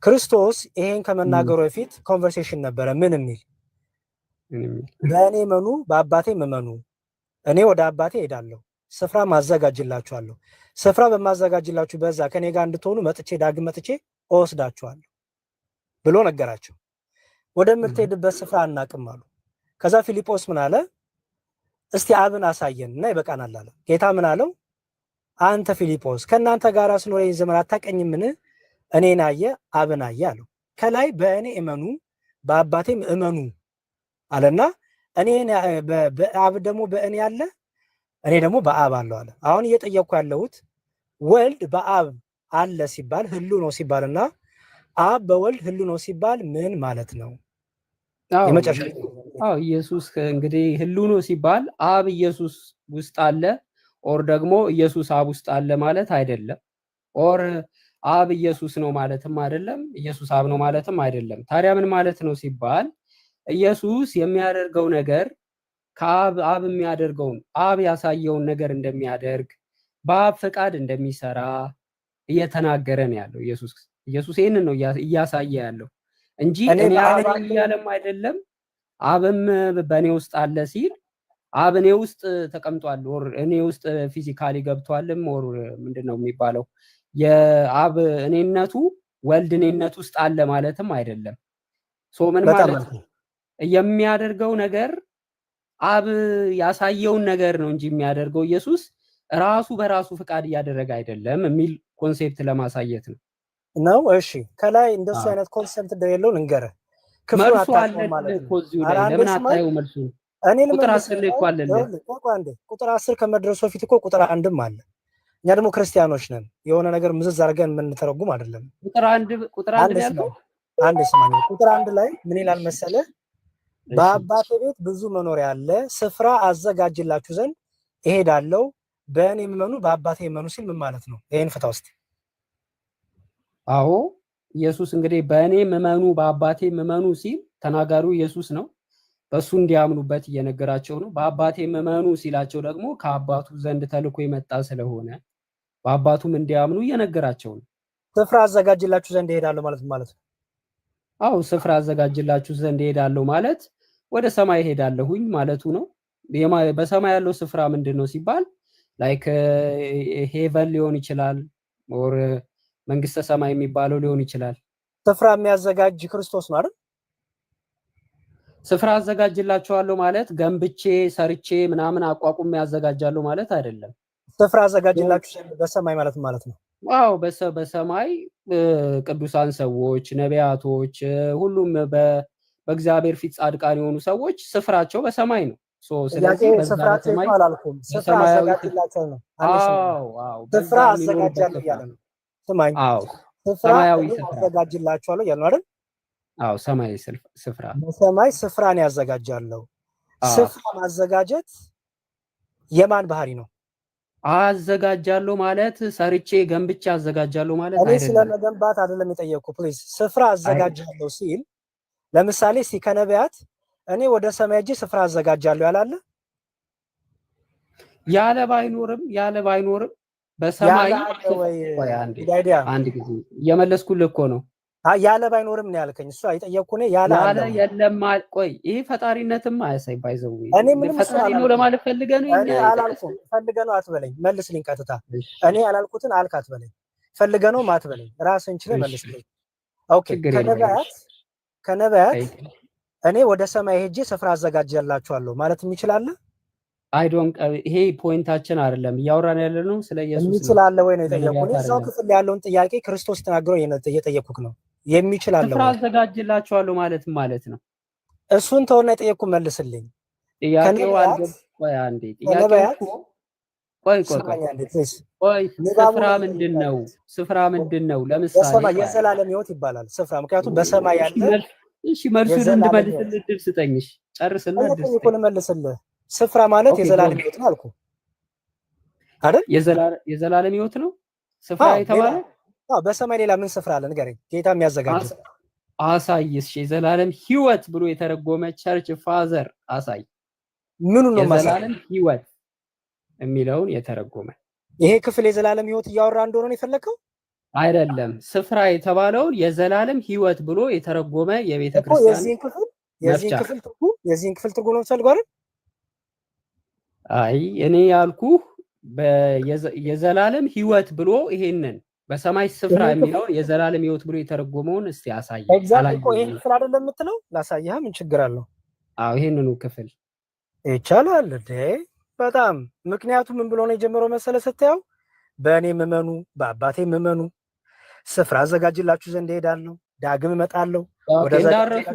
ክርስቶስ ይሄን ከመናገሩ በፊት ኮንቨርሴሽን ነበረ። ምን የሚል በእኔ መኑ በአባቴ እመኑ፣ እኔ ወደ አባቴ ሄዳለሁ፣ ስፍራ ማዘጋጅላችኋለሁ። ስፍራ በማዘጋጅላችሁ በዛ ከኔ ጋር እንድትሆኑ ዳግም መጥቼ እወስዳችኋለሁ ብሎ ነገራቸው። ወደምትሄድበት ስፍራ አናቅም አሉ። ከዛ ፊልጶስ ምን አለ? እስቲ አብን አሳየን እና ይበቃናል አለ። ጌታ ምን አለው? አንተ ፊልጶስ ከእናንተ ጋር ስኖር ዘመን አታውቀኝምን? እኔን አየ አብን አየ አለው። ከላይ በእኔ እመኑ በአባቴም እመኑ አለና እኔ በአብ ደግሞ በእኔ አለ፣ እኔ ደግሞ በአብ አለው አለ። አሁን እየጠየቅኩ ያለሁት ወልድ በአብ አለ ሲባል ህሉ ነው ሲባልና አብ በወልድ ህሉ ነው ሲባል ምን ማለት ነው? የመጨረሻ ኢየሱስ እንግዲህ ህሉ ነው ሲባል አብ ኢየሱስ ውስጥ አለ ኦር ደግሞ ኢየሱስ አብ ውስጥ አለ ማለት አይደለም። ኦር አብ ኢየሱስ ነው ማለትም አይደለም፣ ኢየሱስ አብ ነው ማለትም አይደለም። ታዲያ ምን ማለት ነው ሲባል ኢየሱስ የሚያደርገው ነገር ከአብ የሚያደርገውን አብ ያሳየውን ነገር እንደሚያደርግ በአብ ፈቃድ እንደሚሰራ እየተናገረ ነው ያለው ኢየሱስ። ኢየሱስ ይሄንን ነው እያሳየ ያለው እንጂ እኔ አብ እያለም አይደለም። አብም በእኔ ውስጥ አለ ሲል አብ እኔ ውስጥ ተቀምጧል ኦር እኔ ውስጥ ፊዚካሊ ገብቷልም ኦር ምንድነው የሚባለው የአብ እኔነቱ ወልድ እኔነት ውስጥ አለ ማለትም አይደለም። ሶ ምን ማለት ነው? የሚያደርገው ነገር አብ ያሳየውን ነገር ነው እንጂ የሚያደርገው ኢየሱስ ራሱ በራሱ ፍቃድ እያደረገ አይደለም የሚል ኮንሴፕት ለማሳየት ነው። እሺ ከላይ እንደሱ አይነት ኮንሰፕት እንደሌለው ልንገርህ። ክፍሉ አታውቀውም ማለት ነው። ለምን አታየው መልሱ? ቁጥር 10 ላይ እኮ አለልህ። ቁጥር 10 ከመድረሱ በፊት እኮ ቁጥር 1ም አለ። እኛ ደግሞ ክርስቲያኖች ነን። የሆነ ነገር ምዝዝ አድርገን የምንተረጉም አይደለም። ቁጥር 1 ላይ ያለው አንድ ስማኝ። ቁጥር 1 ላይ ምን ይላል መሰለህ? በአባቴ ቤት ብዙ መኖሪያ አለ፣ ስፍራ አዘጋጅላችሁ ዘንድ እሄዳለሁ፣ በእኔ እመኑ በአባቴ እመኑ ሲል ምን ማለት ነው? ይሄን ፍታ ውስጥ አዎ ኢየሱስ እንግዲህ በእኔ እመኑ በአባቴ እመኑ ሲል ተናጋሪው ኢየሱስ ነው። በሱ እንዲያምኑበት እየነገራቸው ነው። በአባቴ እመኑ ሲላቸው ደግሞ ከአባቱ ዘንድ ተልኮ የመጣ ስለሆነ በአባቱም እንዲያምኑ እየነገራቸው ነው። ስፍራ አዘጋጅላችሁ ዘንድ እሄዳለሁ ማለት ነው። አዎ ስፍራ አዘጋጅላችሁ ዘንድ እሄዳለሁ ማለት ወደ ሰማይ እሄዳለሁኝ ማለቱ ነው። በሰማይ ያለው ስፍራ ምንድን ነው ሲባል ላይክ ሄቨን ሊሆን ይችላል ኦር መንግስተ ሰማይ የሚባለው ሊሆን ይችላል። ስፍራ የሚያዘጋጅ ክርስቶስ ነው አይደል? ስፍራ አዘጋጅላችኋለሁ ማለት ገንብቼ ሰርቼ ምናምን አቋቁሜ ያዘጋጃለሁ ማለት አይደለም። ስፍራ አዘጋጅላችሁ በሰማይ ማለት ነው። ዋው በሰማይ ቅዱሳን ሰዎች፣ ነቢያቶች፣ ሁሉም በእግዚአብሔር ፊት ጻድቃን የሆኑ ሰዎች ስፍራቸው በሰማይ ነው። ስለዚህ ስፍራቸው አላልኩም፣ ስፍራ አዘጋጅላችሁ ነው። ስፍራ አዘጋጃለሁ ያለ ነው። ስማኝ፣ ሰማያዊ ስፍራ አዘጋጅላችኋለሁ ያለ ነው አይደል? አዎ ሰማያዊ ስፍራ፣ በሰማይ ስፍራን ያዘጋጃለሁ። ስፍራ ማዘጋጀት የማን ባህሪ ነው? አዘጋጃለሁ ማለት ሰርቼ ገንብቼ አዘጋጃለሁ ማለት አይደለም። እኔ ስለመገንባት አይደለም የጠየቅኩ። ፕሊዝ ስፍራ አዘጋጃለሁ ሲል ለምሳሌ ከነቢያት እኔ ወደ ሰማይ ሄጄ ስፍራ አዘጋጃለሁ ያላለ ያለ ባይኖርም በሰማይ አንድ ጊዜ እየመለስኩልህ እኮ ነው። ያለ ባይኖርም ነው ያልከኝ። እሱ አይጠየቅኩ ነው ያለ የለም። ቆይ ይሄ ፈጣሪነትም አያሳይ ባይዘው እኔ ምንም ፈጣሪ ነው ለማለት ፈልገህ ነው? እኔ አላልኩም። ፈልገህ ነው አትበለኝ፣ መልስልኝ ቀጥታ። እኔ ያላልኩትን አልክ አትበለኝ፣ ፈልገህ ነው አትበለኝ፣ ራስህን ችለህ መልስልኝ። ኦኬ ከነቢያት እኔ ወደ ሰማይ ሄጄ ስፍራ አዘጋጅላችኋለሁ ማለት የሚችላል? ይሄ ፖይንታችን አይደለም፣ እያወራን ያለነው ስለ ኢየሱስ ነው። የሚችላል ወይ ነው የጠየቁኝ። እዛው ክፍል ያለውን ጥያቄ ክርስቶስ ተናግሮ እየጠየቁክ ነው። የሚችላል ስፍራ አዘጋጅላችኋለሁ ማለት ነው። እሱን ተውና የጠየቅኩ መልስልኝ። ጥያቄው ቆይ ስፍራ ምንድን ነው? ለምሳሌ የዘላለም ሕይወት ይባላል ስፍራ። ምክንያቱም በሰማይ ያለ እሺ፣ መልሱን እንድመልስልህ እድል ስጠኝ። ጨርስና እድል ስጠኝ። መልስልህ። ስፍራ ማለት የዘላለም ሕይወት ነው አልኩ አይደል? የዘላለም ሕይወት ነው ስፍራ የተባለ። በሰማይ ሌላ ምን ስፍራ አለ ንገረኝ። ጌታ የሚያዘጋጅ አሳይስ። የዘላለም ሕይወት ብሎ የተረጎመ ቸርች ፋዘር አሳይ። ምኑ ነው የዘላለም ሕይወት የሚለውን የተረጎመ? ይሄ ክፍል የዘላለም ሕይወት እያወራ እንደሆነ ነው የፈለከው? አይደለም። ስፍራ የተባለውን የዘላለም ሕይወት ብሎ የተረጎመ የቤተክርስቲያን የዚህን ክፍል ትርጉም ነው የምትፈልገው አይደል? አይ እኔ ያልኩህ የዘላለም ሕይወት ብሎ ይሄንን በሰማይ ስፍራ የሚለውን የዘላለም ሕይወት ብሎ የተረጎመውን እስቲ አሳይ። ይሄን ክፍል አይደለም የምትለው? ላሳይህ፣ ምን ችግር አለው? አዎ ይሄንኑ ክፍል ይቻላል እንዴ? በጣም ምክንያቱም ምን ብሎ ነው የጀመረው መሰለህ ስታየው? በእኔ እመኑ በአባቴ እመኑ፣ ስፍራ አዘጋጅላችሁ ዘንድ እሄዳለሁ፣ ዳግም እመጣለሁ። እንዳረሱ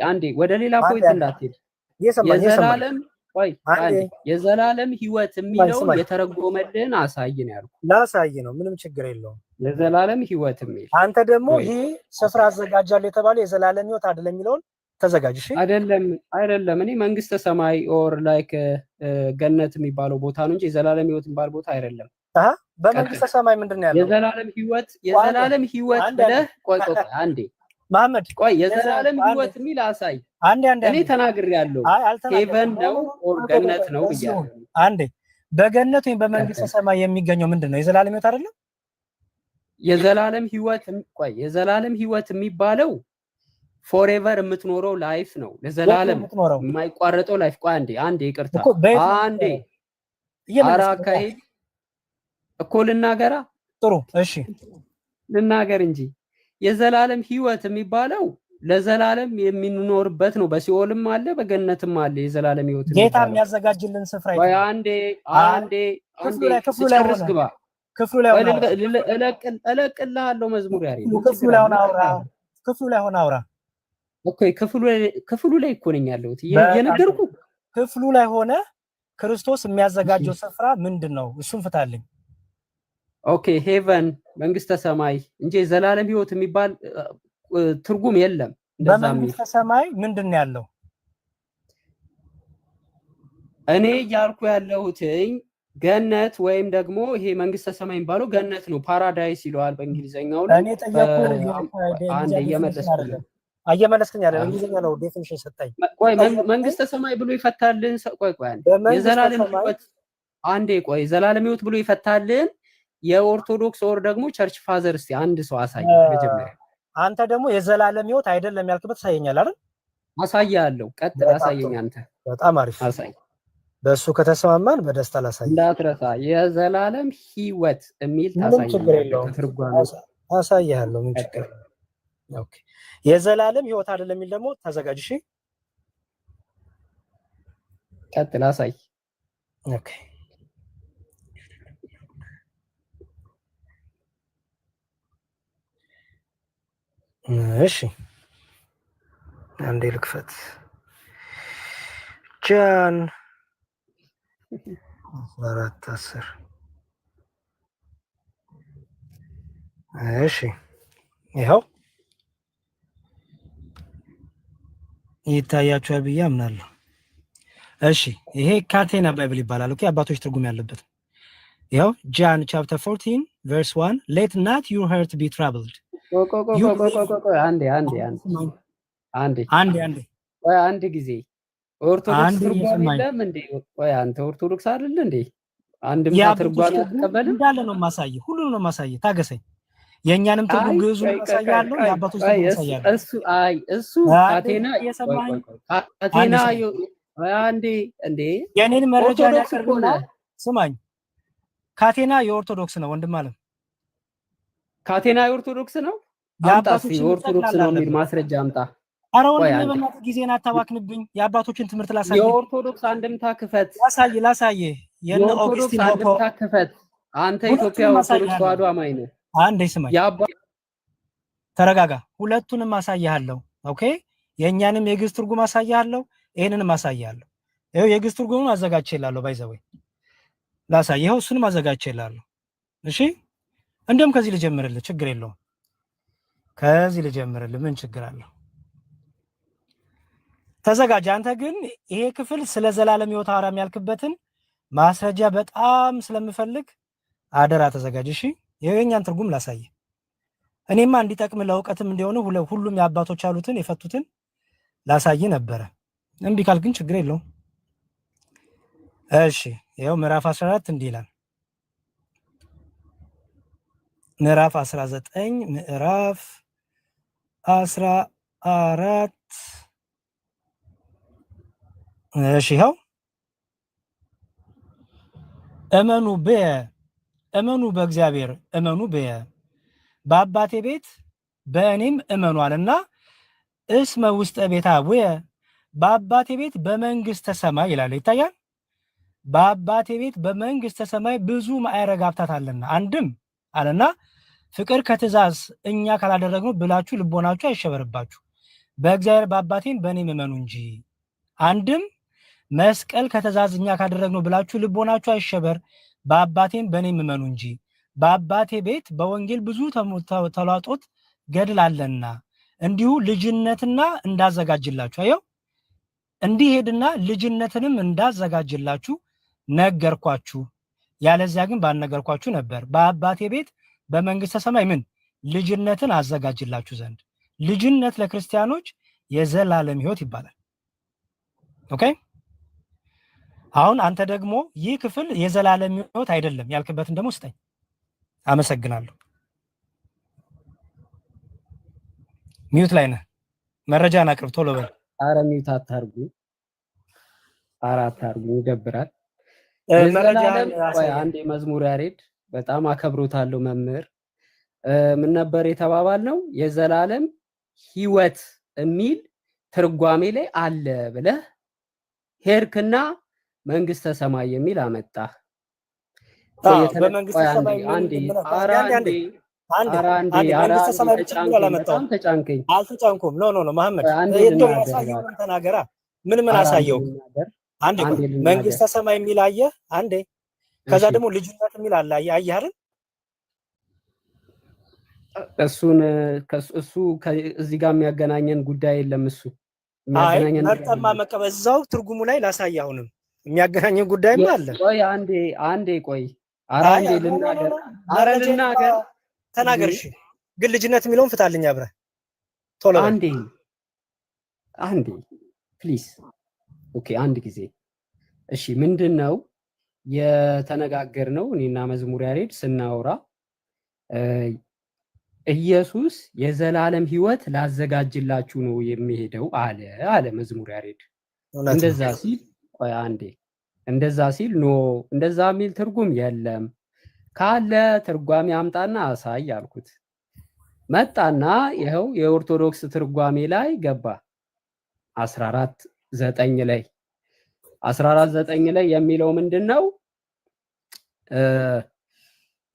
አንዴ ወደ ሌላ ፖይንት እንዳትሄድ የዘላለም ቆይ አንዴ የዘላለም ህይወት የሚለው የተረጎመልን አሳይ ነው ያልኩት። ላሳይ ነው፣ ምንም ችግር የለውም። የዘላለም ህይወት የሚል አንተ ደግሞ ይሄ ስፍራ አዘጋጃለሁ የተባለው የዘላለም ህይወት አይደለም የሚለውን ተዘጋጅ። እሺ አይደለም እኔ መንግስተ ሰማይ ኦር ላይክ ገነት የሚባለው ቦታ ነው እንጂ የዘላለም ህይወት የሚባል ቦታ አይደለም። በመንግስተ ሰማይ ምንድነው ያለው? የዘላለም ህይወት ብለህ ቆይ አንዴ መሐመድ ቆይ የዘላለም ህይወት የሚል አሳይ። እኔ ተናግሬያለሁ። ሄቨን ነው ኦር ገነት ነው ብያለሁ። አንዴ በገነት ወይም በመንግስተ ሰማይ የሚገኘው ምንድነው? የዘላለም ህይወት አይደለም? የዘላለም ህይወት የሚባለው ፎሬቨር የምትኖረው ላይፍ ነው። ለዘላለም የማይቋረጠው ላይፍ። ቆይ አንዴ ይቅርታ፣ አንዴ አካሄድ እኮ ልናገራ። ጥሩ እሺ ልናገር እንጂ የዘላለም ህይወት የሚባለው ለዘላለም የሚኖርበት ነው። በሲኦልም አለ በገነትም አለ የዘላለም ህይወት ጌታ የሚያዘጋጅልን ስፍራ ይባላል። አንዴ ጨርስ ግባ። ክፍሉ ላይ እለቅልሃለሁ መዝሙር ያሬድ። ክፍሉ ላይ ሆነ አውራ። ኦኬ ክፍሉ ላይ እኮ ነኝ ያለሁት የነገርኩህ። ክፍሉ ላይ ሆነ ክርስቶስ የሚያዘጋጀው ስፍራ ምንድነው? እሱን ፍታልኝ። ኦኬ ሄቨን መንግስተ ሰማይ እንጂ የዘላለም ህይወት የሚባል ትርጉም የለም። በመንግስተ ሰማይ ምንድነው ያለው? እኔ ያልኩ ያለሁትኝ ገነት ወይም ደግሞ ይሄ መንግስተ ሰማይ የሚባለው ገነት ነው። ፓራዳይስ ይለዋል በእንግሊዘኛው ላይ። እኔ እየመለስከኝ አይደል? እንግሊዘኛ ነው ዴፊኒሽን ሰጠኝ። ቆይ መንግስተ ሰማይ ብሎ ይፈታልን? ቆይ የዘላለም ህይወት የዘላለም ህይወት ብሎ ይፈታልን? የኦርቶዶክስ ኦር ደግሞ ቸርች ፋዘር እስቲ አንድ ሰው አሳይ መጀመሪያ። አንተ ደግሞ የዘላለም ህይወት አይደለም ያልክበት ታሳየኛለህ አይደል? አሳያለሁ። ቀጥል፣ አሳየኝ አንተ። በጣም አሪፍ አሳይ። በእሱ ከተስማማን በደስታ ላሳይ። እንዳትረሳ የዘላለም ህይወት የሚል ታሳየኛለህ። ችግር የለውም አሳይሃለሁ። ምን ችግር? ኦኬ የዘላለም ህይወት አይደለም የሚል ደግሞ ተዘጋጅ። እሺ ቀጥል፣ አሳይ። ኦኬ እሺ አንዴ ልክፈት። ጃን 14:10 እሺ ይኸው ይታያችኋል ብዬ አምናለሁ። እሺ ይሄ ካቴና ባይብል ይባላል። ኦኬ አባቶች ትርጉም ያለበት ይኸው ጃን ቻፕተር 14 ቨርስ 1 let not your heart be troubled አንድ ጊዜ ኦርቶዶክስ ትርጓሜ የለም እንዴ? ቆይ አንተ ኦርቶዶክስ አይደል እንዴ? አንድም ትርጓሜ ተቀበል እንዳለ ነው ማሳየህ፣ ሁሉንም ነው ማሳየህ። ታገሰኝ። የኛንም ትርጉም ግዕዙን ማሳያለሁ፣ የአባቶች ትርጉም ማሳያለሁ። እሱ ካቴና እንዴ የኔን መረጃ ያቀርብና ስማኝ። ካቴና የኦርቶዶክስ ነው ወንድም አለም። ካቴና የኦርቶዶክስ ነው። አምጣስ የኦርቶዶክስ ነው የሚል ማስረጃ አምጣ። አረ ወንድሜ በእናትህ ጊዜን አታባክንብኝ። የአባቶችን ትምህርት ላሳይ። የኦርቶዶክስ አንድምታ ክፈት። ላሳይ። የነ ኦግስቲን አንድምታ ክፈት። አንተ ኢትዮጵያ ኦርቶዶክስ ተዋሕዶ አማኝ ነህ። አንዴ ስማኝ፣ ተረጋጋ። ሁለቱንም አሳይሃለሁ። ኦኬ የኛንም የግዕዝ ትርጉም አሳይሃለሁ፣ ይሄንንም አሳይሃለሁ። ይሄው የግዕዝ ትርጉሙን አዘጋጅቼልሃለሁ። ባይዘወይ ላሳይ። ይሄው እሱንም አዘጋጅቼልሃለሁ። እሺ እንደውም ከዚህ ልጀምርልህ፣ ችግር የለውም። ከዚህ ልጀምርልህ፣ ምን ችግር አለው? ተዘጋጅ። አንተ ግን ይሄ ክፍል ስለ ዘላለም ሕይወት አውራ የሚያልክበትን ማስረጃ በጣም ስለምፈልግ አደራ ተዘጋጅ። እሺ የኛን ትርጉም ላሳይ። እኔማ እንዲጠቅም ለእውቀትም እንዲሆነ ሁሉም የአባቶች ያሉትን የፈቱትን ላሳይ ነበረ። እምቢ ካልክ ግን ችግር የለውም። እሺ ይኸው ምዕራፍ 14 እንዲህ ይላል። ምዕራፍ 19 ምዕራፍ 14 እሺ ይኸው እመኑ በእግዚአብሔር እመኑ በአባቴ ቤት በእኔም እመኑ አለና እስመ ውስጠ ቤታ አቡየ በአባቴ ቤት በመንግስተ ሰማይ ይላል። ይታያል። በአባቴ ቤት በመንግስተ ሰማይ ብዙ ማዕረግ ሀብታት አለና አንድም አለና ፍቅር ከትእዛዝ እኛ ካላደረግነው ብላችሁ ልቦናችሁ አይሸበርባችሁ፣ በእግዚአብሔር በአባቴም በእኔም እመኑ እንጂ አንድም መስቀል ከተዛዝኛ ካደረግነው ብላችሁ ልቦናችሁ አይሸበር፣ በአባቴም በእኔም እመኑ እንጂ በአባቴ ቤት በወንጌል ብዙ ተሏጦት ገድል አለና እንዲሁ ልጅነትና እንዳዘጋጅላችሁ አየው እንዲሄድና ልጅነትንም እንዳዘጋጅላችሁ ነገርኳችሁ። ያለዚያ ግን ባልነገርኳችሁ ነበር። በአባቴ ቤት በመንግስተ ሰማይ ምን ልጅነትን አዘጋጅላችሁ ዘንድ። ልጅነት ለክርስቲያኖች የዘላለም ሕይወት ይባላል። ኦኬ። አሁን አንተ ደግሞ ይህ ክፍል የዘላለም ሕይወት አይደለም ያልክበትን ደግሞ ስጠኝ። አመሰግናለሁ። ሚውት ላይ ነህ። መረጃን አቅርብ ቶሎ በል። አረ ሚውት አታርጉ፣ አታርጉ፣ ይደብራል። አንድ መዝሙር ያሬድ በጣም አከብሮታለሁ መምህር። ምን ነበር የተባባልነው? የዘላለም ሕይወት የሚል ትርጓሜ ላይ አለ ብለህ ሄድክና መንግስተ ሰማይ የሚል አመጣ። በመንግስተ ሰማይ ተጫንከኝ። አልተጫንኩም። ኖ መሐመድ ተናገራ። ምን አሳየው? አንዴ መንግስተ ሰማይ የሚል አየህ? አንዴ ከዛ ደግሞ ልጅነት የሚል አለ። አየህ አይደል? እሱ እዚህ ጋር የሚያገናኘን ጉዳይ የለም። እሱ የሚያገናኘን መርጠማ መቀበል እዛው ትርጉሙ ላይ ላሳይ። አሁንም የሚያገናኘን ጉዳይም አለ። ቆይ አንዴ ቆይ። አንዴ ልናገር። ተናገር። እሺ ግን ልጅነት የሚለውን ፍታልኝ አብረህ ቶሎ። አንዴ ፕሊዝ። ኦኬ አንድ ጊዜ እሺ። ምንድነው የተነጋገርነው? እኔና መዝሙር ያሬድ ስናወራ ኢየሱስ የዘላለም ሕይወት ላዘጋጅላችሁ ነው የሚሄደው አለ መዝሙር ያሬድ። እንደዛ ሲል ቆይ አንዴ እንደዛ ሲል ኖ እንደዛ የሚል ትርጉም የለም ካለ ትርጓሜ አምጣና አሳይ አልኩት። መጣና ይኸው የኦርቶዶክስ ትርጓሜ ላይ ገባ 14:9 ላይ 14:9 ላይ የሚለው ምንድነው?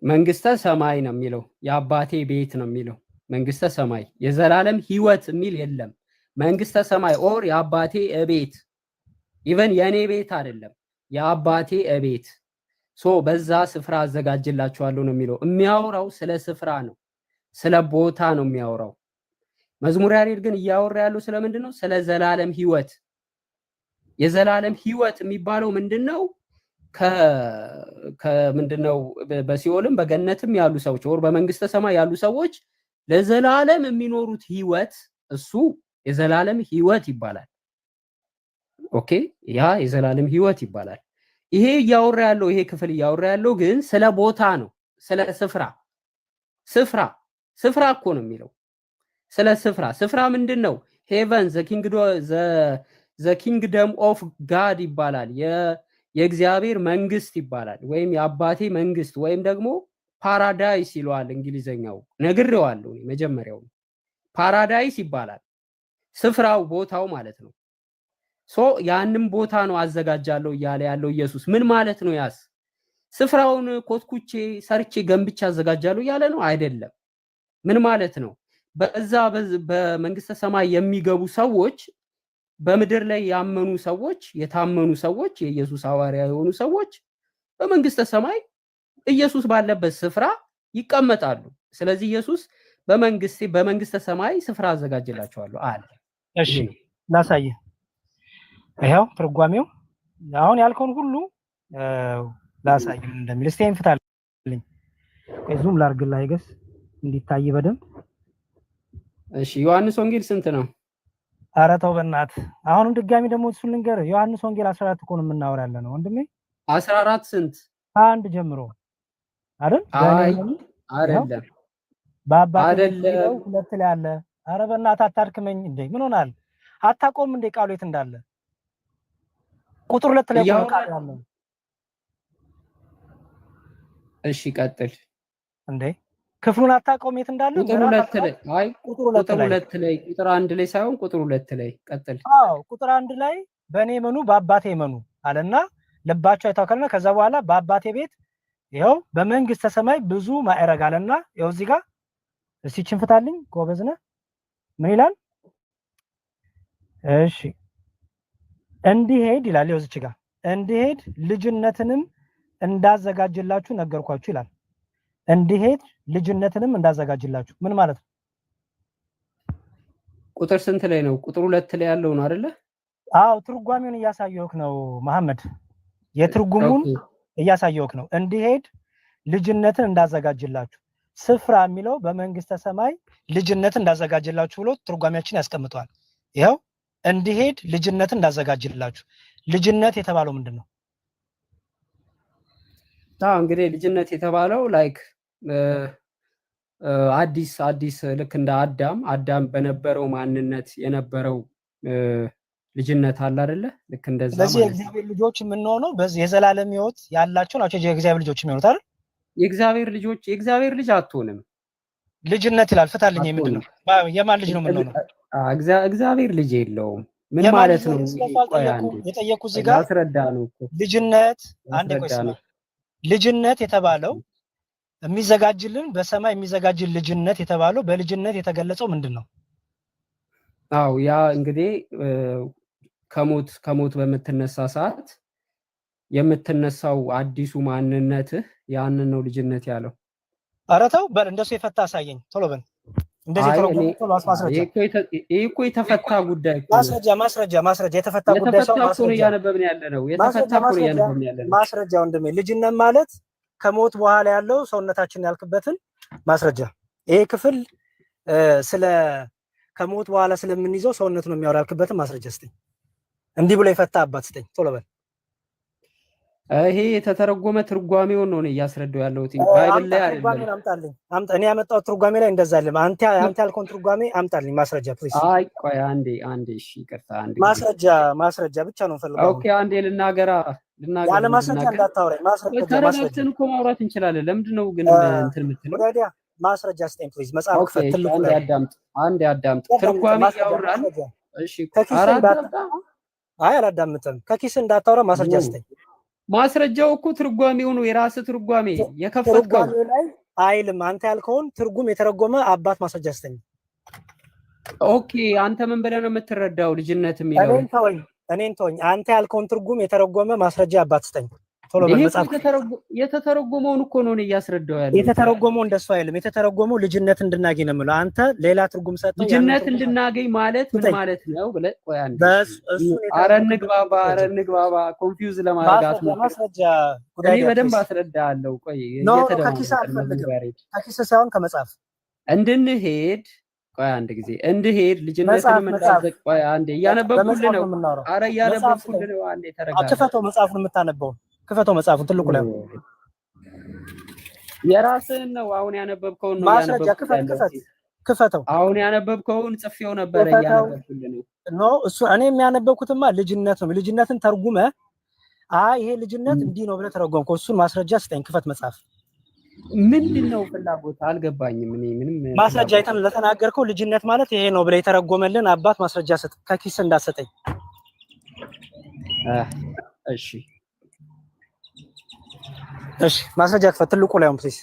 መንግስተ ሰማይ ነው የሚለው፣ የአባቴ ቤት ነው የሚለው። መንግስተ ሰማይ የዘላለም ሕይወት የሚል የለም። መንግስተ ሰማይ ኦር የአባቴ ቤት፣ ኢቨን የኔ ቤት አይደለም፣ የአባቴ ቤት። በዛ ስፍራ አዘጋጅላችኋለሁ ነው የሚለው። የሚያወራው ስለ ስፍራ ነው፣ ስለ ቦታ ነው የሚያወራው። መዝሙር ያሬድ ግን እያወራ ያለው ስለምንድን ነው? ስለ ዘላለም ሕይወት። የዘላለም ሕይወት የሚባለው ምንድነው? ከምንድነው? በሲኦልም በገነትም ያሉ ሰዎች ወር በመንግስተ ሰማይ ያሉ ሰዎች ለዘላለም የሚኖሩት ሕይወት እሱ የዘላለም ሕይወት ይባላል። ኦኬ ያ የዘላለም ሕይወት ይባላል። ይሄ እያወራ ያለው ይሄ ክፍል እያወራ ያለው ግን ስለ ቦታ ነው፣ ስለ ስፍራ እኮ ነው የሚለው። ስለ ስፍራ ምንድነው? ሄቨን ዘ ኪንግደም ኦፍ ጋድ ይባላል። የእግዚአብሔር መንግስት ይባላል፣ ወይም የአባቴ መንግስት፣ ወይም ደግሞ ፓራዳይስ ይለዋል እንግሊዘኛው። ነግሬዋለሁ መጀመሪያው ፓራዳይስ ይባላል። ስፍራው ቦታው ማለት ነው። ያንን ቦታ ነው አዘጋጃለሁ እያለ ያለው ኢየሱስ። ምን ማለት ነው? ያስ ስፍራውን ኮትኩቼ ሰርቼ ገንብቼ አዘጋጃለሁ እያለ ነው አይደለም። ምን ማለት ነው? በዛ በመንግስተ ሰማይ የሚገቡ ሰዎች፣ በምድር ላይ ያመኑ ሰዎች፣ የታመኑ ሰዎች፣ የኢየሱስ ሐዋርያ የሆኑ ሰዎች በመንግስተ ሰማይ ኢየሱስ ባለበት ስፍራ ይቀመጣሉ። ስለዚህ ኢየሱስ በመንግስተ ሰማይ ስፍራ አዘጋጅላቸዋለሁ አለ። እሺ ላሳየህ። ይሄው ትርጓሜው አሁን ያልከውን ሁሉ ላሳየህ እንደሚል። እስቲ እንፍታልኝ። ዙም ላርግልህ አይገስ እንዲታይ በደንብ። እሺ ዮሐንስ ወንጌል ስንት ነው? ኧረ ተው በእናትህ። አሁንም ድጋሚ ደግሞ እሱን ልንገርህ። ዮሐንስ ወንጌል 14 እኮ ነው የምናወራ ያለ ነው ወንድሜ። 14 ስንት? ከአንድ ጀምሮ አይደል? አይደለም በአባቴ ሁለት ላይ አለ። ኧረ በእናትህ አታድክመኝ እንዴ! ምን ሆናል? አታቆም እንዴ ቃሉ የት እንዳለ? ቁጥር 2 ላይ ቃሉ አለ። እሺ ቀጥል እንዴ ክፍሉን አታቆም የት እንዳለ? ቁጥር 2 ላይ አይ ቁጥር 2 ላይ ቁጥር 1 ላይ ሳይሆን ቁጥር 2 ላይ ቀጥል። ቁጥር 1 ላይ በእኔ መኑ በአባቴ መኑ አለና ልባቸው አይታወከልና ከዛ በኋላ በአባቴ ቤት ይኸው በመንግስተ ሰማይ ብዙ ማዕረግ አለና ይኸው እዚህ ጋር እስቲ ችንፍታልኝ ጎበዝ ነህ። ምን ይላል? እሺ እንዲሄድ ይላል እዚች ጋር እንዲሄድ ልጅነትንም እንዳዘጋጅላችሁ ነገርኳችሁ ይላል። እንዲሄድ ልጅነትንም እንዳዘጋጅላችሁ ምን ማለት ነው? ቁጥር ስንት ላይ ነው? ቁጥር 2 ላይ ያለው ነው አይደለ? አዎ ትርጓሜውን እያሳየሁህ ነው መሐመድ፣ የትርጉሙን እያሳየሁህ ነው። እንዲሄድ ልጅነትን እንዳዘጋጅላችሁ ስፍራ የሚለው በመንግስተ ሰማይ ልጅነትን እንዳዘጋጅላችሁ ብሎ ትርጓሜያችን ያስቀምጠዋል። ይኸው እንዲሄድ ልጅነትን እንዳዘጋጅላችሁ። ልጅነት የተባለው ምንድን ነው? እንግዲህ ልጅነት የተባለው ላይክ አዲስ ልክ እንደ አዳም በነበረው ማንነት የነበረው ልጅነት አለ አይደለ? ልክ እንደዛ ማለት ነው። ስለዚህ የእግዚአብሔር ልጆች የምንሆነው በዚህ የዘላለም ሕይወት ያላቸው ናቸው የእግዚአብሔር ልጆች የሚሆኑት አይደል? የእግዚአብሔር ልጅ አትሆንም። ልጅነት ይላል። ፍታልኝ። ምንድን ነው? የማን ልጅ ነው የምንሆነው? እግዚአብሔር ልጅ የለውም። ምን ማለት ነው? የጠየቁ እዚህ ጋር አስረዳ ነው እኮ ልጅነት። አንድ ቆይስ ልጅነት የተባለው የሚዘጋጅልን በሰማይ የሚዘጋጅልን ልጅነት የተባለው በልጅነት የተገለጸው ምንድን ነው? አው ያ እንግዲህ ከሞት በምትነሳ ሰዓት የምትነሳው አዲሱ ማንነትህ ያንን ነው ልጅነት ያለው። ኧረ ተው በል እንደሱ የፈታ አሳየኝ ቶሎ በል። እንደዚህ ቶሎ ማስረጃ። ይሄ እኮ የተፈታ ጉዳይ እኮ ማስረጃ የተፈታ ጉዳይ ሰው ማስረጃ እያነበብን ያለ ነው። የተፈታ እኮ እያነበብን ያለ ነው። ማስረጃ ወንድሜ ልጅነት ማለት ከሞት በኋላ ያለው ሰውነታችን ያልክበትን ማስረጃ። ይሄ ክፍል ስለ ከሞት በኋላ ስለምንይዘው ሰውነት ነው የሚያወራ ያልክበትን ማስረጃ ስጠኝ። እንዲህ ብሎ የፈታ አባት ስጠኝ ቶሎ በል። ይሄ የተተረጎመ ትርጓሜውን ነው እያስረዳው ያለሁት ባይብል ላይ አይደለም። አምጣልኝ። እኔ ያመጣው ትርጓሜ ላይ እንደዛ አይደለም። አንተ ያልከውን ትርጓሜ አምጣልኝ ማስረጃ ፕሊዝ። አይ ቆይ አንዴ እሺ ይቅርታ አንዴ ማስረጃ ብቻ ነው ፈልገው። ኦኬ አንዴ ልናገር ያለ ማስረጃ እንዳታወራኝ። ማስረጃ እኮ ማውራት እንችላለን። ለምንድን ነው ግን እንትን የምትለው? ወዲያ ማስረጃ ስጠኝ ፕሊዝ። መጽሐፍ ክፈት ትልቁ ላይ አንዴ አዳምጥ። ትርጓሜ ያወራል። እሺ አላዳምጥም። ከኪስ እንዳታወራ ማስረጃ ስጠኝ። ማስረጃው እኮ ትርጓሜው ነው። የራስ ትርጓሜ የከፈትከው ላይ አይልም። አንተ ያልከውን ትርጉም የተረጎመ አባት ማስረጃ ስጠኝ። ኦኬ አንተ ምን ብለህ ነው የምትረዳው? ልጅነት የሚለው እኔን ተወኝ። አንተ ያልከውን ትርጉም የተረጎመ ማስረጃ አባት ስጠኝ ቶሎ በመጻፍ። የተተረጎመውን እኮ ነው እያስረዳው ያለው። የተተረጎመው እንደሱ አይልም። የተተረጎመው ልጅነት እንድናገኝ ነው የምለው። አንተ ሌላ ትርጉም ሰጠው። ልጅነት እንድናገኝ ማለት ምን ማለት ነው ብለህ ቆይ አንዴ። ኧረ እንግባባ ኮንፊውዝ ለማድረግ ማስረጃ እኔ በደንብ አስረዳለሁ። ቆይ ከኪስ ሳይሆን ከመጽሐፍ እንድንሄድ ቆይ አንድ ጊዜ እንድሄድ ልጅነትን እንዳዘቅ ቆይ አንዴ እያነበብኩልህ ነው። ኧረ እያነበብኩልህ ነው። አንዴ ተረጋጋ። ክፈተው መጽሐፉን የምታነበው ክፈተው መጽሐፉን ትልቁ ላይ የራስህን ነው አሁን ያነበብከውን ነው ማስረጃ ክፈተው። አሁን ያነበብከውን ጽፌው ነበር እያነበብኩልህ ነው። ኖ እሱ እኔ የሚያነበብኩትማ ልጅነት ነው። ልጅነትን ተርጉመ ይሄ ልጅነት እንዲህ ነው ብለህ ተረጎምከው። እሱን ማስረጃ ስጠኝ። ክፈት መጽሐፍ። ምንድነው ፍላጎት አልገባኝም። እኔ ምንም ማስረጃ አይተን ለተናገርከው ልጅነት ማለት ይሄ ነው ብለህ የተረጎመልን አባት ማስረጃ ስጥ። ከኪስ እንዳሰጠኝ። እሺ ማስረጃ ክፈት። ትልቁ ላይ ፕሊዝ።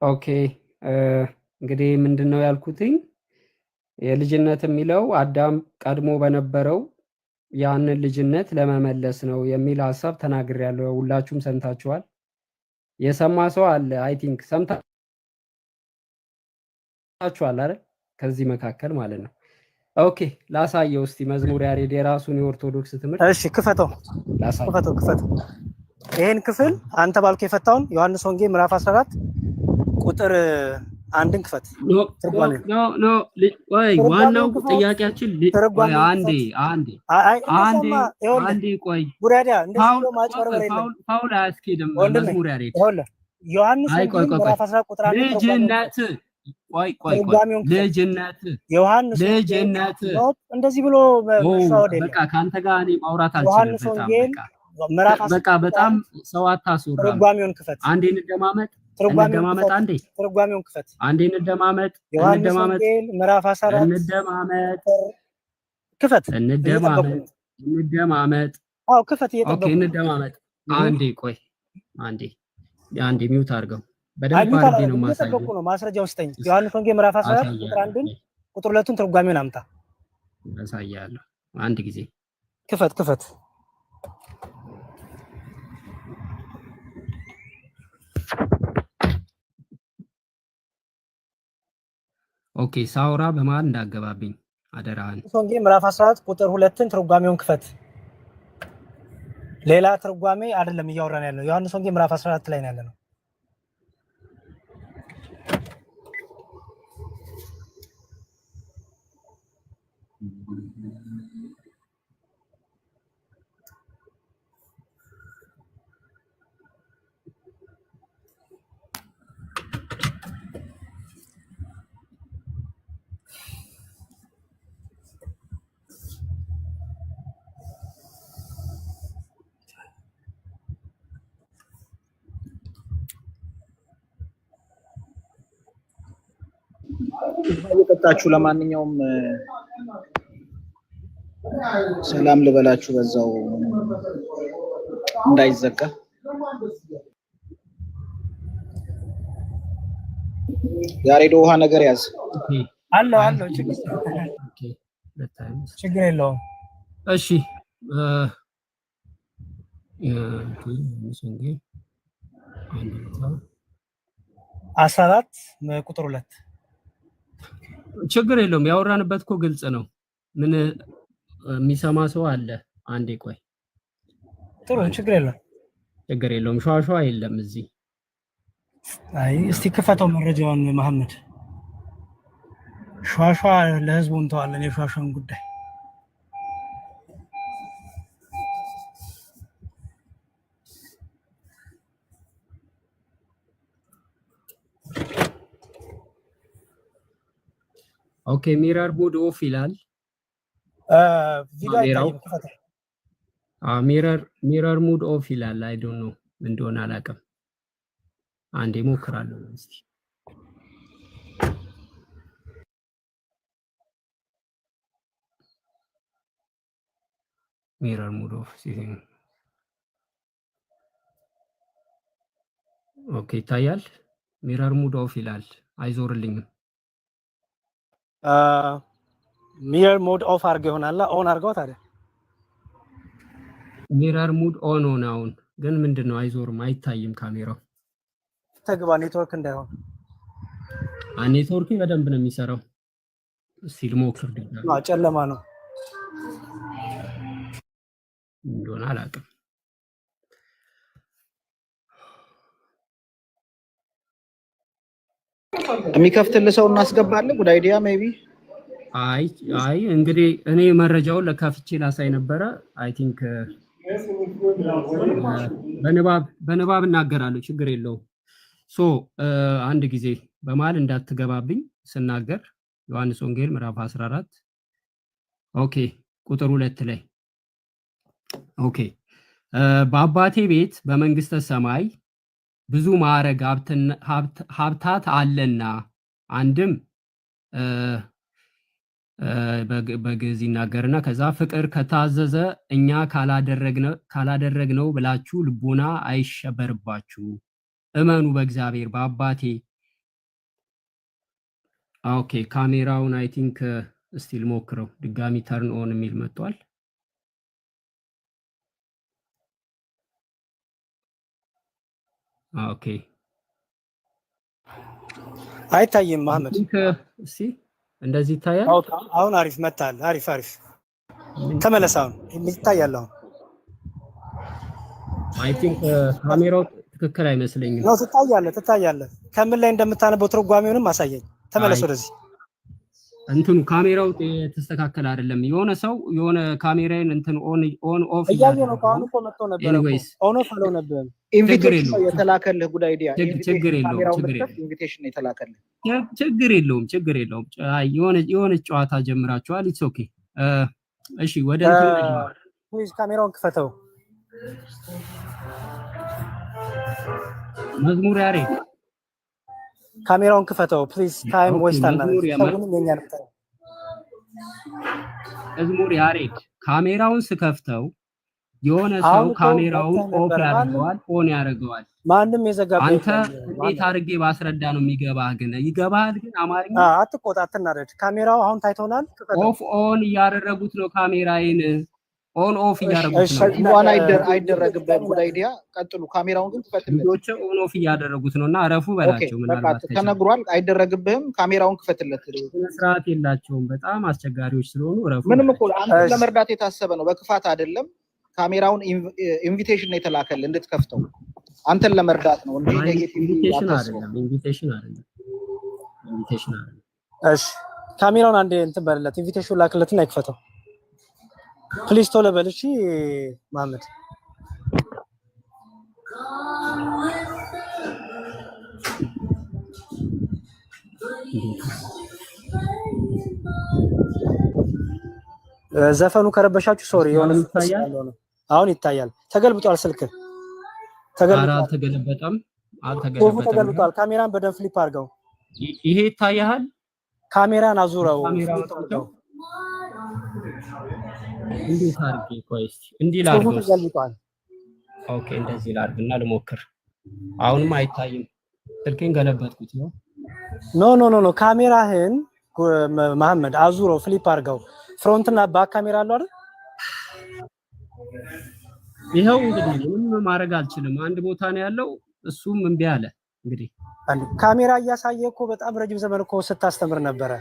ኦኬ እንግዲህ ምንድነው ያልኩትኝ የልጅነት የሚለው አዳም ቀድሞ በነበረው ያንን ልጅነት ለመመለስ ነው የሚል ሐሳብ ተናግሬያለሁ። ሁላችሁም ሰምታችኋል። የሰማ ሰው አለ? አይ ቲንክ ሰምታችኋል አይደል? ከዚህ መካከል ማለት ነው። ኦኬ ላሳየው እስቲ መዝሙር ያሬድ የራሱን የኦርቶዶክስ ትምህርት። እሺ ክፈተው። ይሄን ክፍል አንተ ባልከው የፈታውን ዮሐንስ ወንጌል ምዕራፍ 14 ቁጥር 1ን ክፈት። ኖ ወይ ዋናው ጥያቄያችን አንዴ ቆይ ቡራዲያ እንደዚህ ማጭበርበር የለም። ፋውል አያስኬድም። መዝሙር ያሬድ ዮሐንስ ምዕራፍ 14 ቁጥር 1 ልጅነት ልጅነት ዮሐንስ ልጅነት እንደዚህ ብሎ መሻወድ በቃ ካንተ ጋር እኔ ማውራት አልችልም። በቃ በጣም ሰው አታስወራ። ትርጓሜውን ክፈት። አንዴ እንደማመጥ አንዴ ትርጓሜውን ክፈት። አንዴ እንደማመጥ ምዕራፍ 14 እንደማመጥ ክፈት። እንደማመጥ አዎ ክፈት። እየጠበቁ ኦኬ እንደማመጥ አንዴ ቆይ አንዴ ሚውት አድርገው። በደንብ አድርጌ ነው ማሳየው። ማስረጃው ስጠኝ። ዮሐንስ ወንጌል ምዕራፍ 14 ቁጥር 1 ቁጥር 2 ትርጓሜውን አምጣ። አሳያለሁ። አንድ ጊዜ ክፈት። ኦኬ ሳውራ በመሃል እንዳገባብኝ አደራህን። ዮሐንስ ወንጌል ምዕራፍ 14 ቁጥር 2 ትርጓሜውን ክፈት። ሌላ ትርጓሜ አይደለም እያወራን ያለው ዮሐንስ ወንጌል ምዕራፍ 14 ላይ ነው ያለነው። እየጠጣችሁ ለማንኛውም ሰላም ልበላችሁ በዛው እንዳይዘጋ። ያሬዶ ውሃ ነገር ያዝ። አለው ችግር የለውም። እሺ 14 ቁጥር 2 ችግር የለውም። ያወራንበት እኮ ግልጽ ነው። ምን የሚሰማ ሰው አለ? አንዴ ቆይ። ጥሩ ችግር የለውም። ሸዋሸዋ የለም እዚህ። አይ እስቲ ክፈተው መረጃውን መሐመድ። ሸዋሸዋ ለህዝቡ እንተዋለን የሸዋሸዋን ጉዳይ። ኦኬ ሚረር ሙድ ኦፍ ይላል። ሚረር ሙድ ኦፍ ይላል። አይ ዶንት ኖ እንደሆነ አላውቅም። አንዴ ሞክራለሁ እስቲ። ሚረር ሙድ ኦፍ ሲቲንግ ኦኬ ይታያል። ሚረር ሙድ ኦፍ ይላል። አይዞርልኝም። ሚረር ሙድ ኦፍ አድርገው ይሆናል። ኦን አድርገው ታዲያ ሚረር ሙድ ኦን ሆነ። አሁን ግን ምንድነው? አይዞርም፣ አይታይም ካሜራው። ተግባ ኔትወርክ እንዳይሆን። ኔትወርክ በደንብ ነው የሚሰራው። እስቲ ልሞክር። ጨለማ ነው እንደሆነ አላውቅም። የሚከፍትልህ ሰው እናስገባለን። ጉድ አይዲያ ሜቢ። አይ እንግዲህ እኔ መረጃውን ለካፍቼ ላሳይ ነበረ። አይ ቲንክ በንባብ እናገራለሁ፣ ችግር የለውም። ሶ አንድ ጊዜ በመሃል እንዳትገባብኝ ስናገር ዮሐንስ ወንጌል ምዕራፍ 14 ኦኬ ቁጥር 2 ላይ ኦኬ በአባቴ ቤት በመንግስተ ሰማይ ብዙ ማዕረግ ሀብታት አለና፣ አንድም በግዕዝ ይናገርና ከዛ ፍቅር ከታዘዘ እኛ ካላደረግነው ብላችሁ ልቦና አይሸበርባችሁ፣ እመኑ በእግዚአብሔር በአባቴ። ኦኬ ካሜራውን አይ ቲንክ ስቲል ሞክረው ድጋሚ ተርን ኦን የሚል መጥቷል። ኦኬ አይታይም መሐመድ። እሺ እንደዚህ ይታያል። አሁን አሪፍ መጣል። አሪፍ ተመለስ። አሁን ይታያል። አሁን አይ ቲንክ ካሜራው ትክክል አይመስለኝም። ነው ትታያለህ። ከምን ላይ እንደምታነበው ትርጓሜውንም አሳየኝ። ተመለስ ወደዚህ። እንትኑ ካሜራው ተስተካከለ አይደለም። የሆነ ሰው የሆነ ካሜራዬን እንትን ኦን ኦፍ እያየሁ ነው። ካሁን እኮ መጥቶ ነበር እኮ ኦን ኦፍ አልሆነብህም። ኢንቪቴሽን የተላከልህ ጉዳይ ዲያ ችግር የለውም። ኢንቪቴሽን የተላከልህ ችግር የለውም። የሆነ ጨዋታ ጀምራችኋል። ኢትስ ኦኬ። እሺ ወደ እንትን ፕሊዝ ካሜራውን ክፈተው። መዝሙር ያሬድ ካሜራውን ክፈተው ፕሊዝ። ታይም ዌስት አናደርግ። መዝሙር ያሬድ ካሜራውን ስከፍተው የሆነ ሰው ካሜራውን ኦፍ ያደርገዋል፣ ኦን ያደርገዋል። ማንም የዘጋበት አንተ እንዴት አድርጌ ባስረዳ ነው የሚገባህ? ግን ይገባሃል። ግን አማርኛ አትቆጣ፣ አትናደድ። ካሜራው አሁን ታይቶናል። ኦፍ ኦን እያደረጉት ነው። ካሜራዬን ኦን ኦፍ እያደረጉት ነው። እንኳን አይደረግበት ጉዳይ ዲያ ቀጥሉ። ካሜራውን ግን ክፈትለት። ልጆች ኦን ኦፍ እያደረጉት ነውና አረፉ በላቸው። ምናልባት ተነግሯል። አይደረግብህም። ካሜራውን ክፈትለት። ስርዓት የላቸውም። በጣም አስቸጋሪዎች ስለሆኑ አረፉ። ምንም እኮ አንተ ለመርዳት የታሰበ ነው። በክፋት አይደለም። ካሜራውን ኢንቪቴሽን የተላከልህ እንድትከፍተው አንተን ለመርዳት ነው እንዴ? ኢንቪቴሽን አይደለም። እሺ ካሜራውን አንዴ እንትን በለለት። ኢንቪቴሽን ላክለትና ይክፈተው ፕሊዝ። ቶሎ በል እሺ መሐመድ። ዘፈኑ ከረበሻችሁ ሶሪ። የሆነ አሁን ይታያል። ተገልብጧል። ስልክ አልተገለበጠም። ተገልብጧል። ካሜራን በደንብ ፍሊፕ አድርገው። ይሄ ይታያል። ካሜራን አዙረው። እንዴት አድርጌ ቆይ እስኪ እንዲህ ላድርገው። ተገልብጧል። ኦኬ እንደዚህ ላድርግና ልሞክር። አሁንም አይታይም። ስልኬን ገለበጥኩት ነው። ኖ ካሜራህን መሐመድ አዙረው ፍሊፕ አድርገው። ፍሮንትና ባክ ካሜራ አለው አይደል? ይሄው እንግዲህ ምንም ማድረግ አልችልም። አንድ ቦታ ነው ያለው። እሱም እምቢ አለ። እንግዲህ ካሜራ እያሳየ እኮ በጣም ረጅም ዘመን እኮ ስታስተምር ነበረ።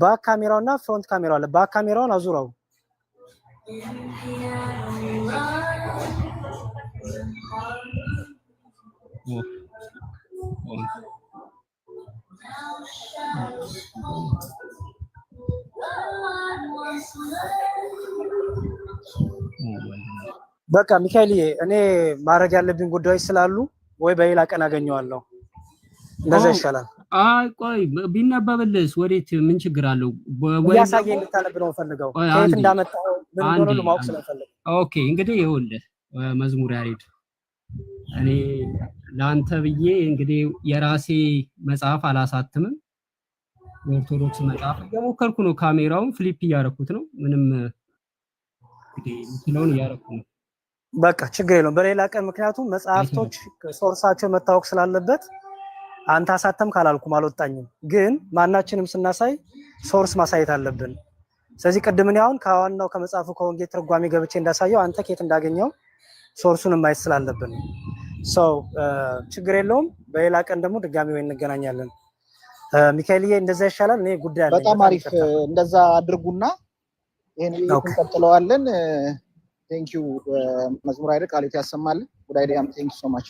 ባክ ካሜራውና ፍሮንት ካሜራው አለ። ባክ ካሜራውን አዙረው። በቃ ሚካኤልዬ፣ እኔ ማድረግ ያለብኝ ጉዳዮች ስላሉ ወይ በሌላ ቀን አገኘዋለሁ። እንደዛ ይሻላል። አይ ቆይ ቢነበብልስ ወዴት ምን ችግር አለው? ያሳየኝ እንድታነብ ነው ፈልገው ከየት እንዳመጣው ምን እንደሆነ ማወቅ ስለፈለኩ። ኦኬ እንግዲህ ይኸውልህ መዝሙር ያሬድ፣ እኔ ለአንተ ብዬ እንግዲህ የራሴ መጽሐፍ አላሳትምም። የኦርቶዶክስ መጽሐፍ እየሞከርኩ ነው። ካሜራውን ፍሊፕ እያደረኩት ነው። ምንም እንግዲህ እንትለውን እያደረኩ ነው። በቃ ችግር የለውም በሌላ ቀን። ምክንያቱም መጽሐፍቶች ሶርሳቸው መታወቅ ስላለበት አንተ አሳተም ካላልኩም አልወጣኝም። ግን ማናችንም ስናሳይ ሶርስ ማሳየት አለብን። ስለዚህ ቅድም እኔ አሁን ከዋናው ከመጽሐፉ ከወንጌል ትርጓሜ ገብቼ እንዳሳየው አንተ ከየት እንዳገኘው ሶርሱን ማየት ስላለብን ችግር የለውም። በሌላ ቀን ደግሞ ድጋሚ ወይ እንገናኛለን። ሚካኤልዬ እንደዛ ይሻላል። እኔ ጉዳይ አለኝ። በጣም አሪፍ። እንደዛ አድርጉና ይሄን እንቀጥለዋለን። ቴንክ ዩ መዝሙር አይደል ቃሊት ያሰማልን። ጉዳይ ዲያም ቴንክ ዩ ሶ ማች።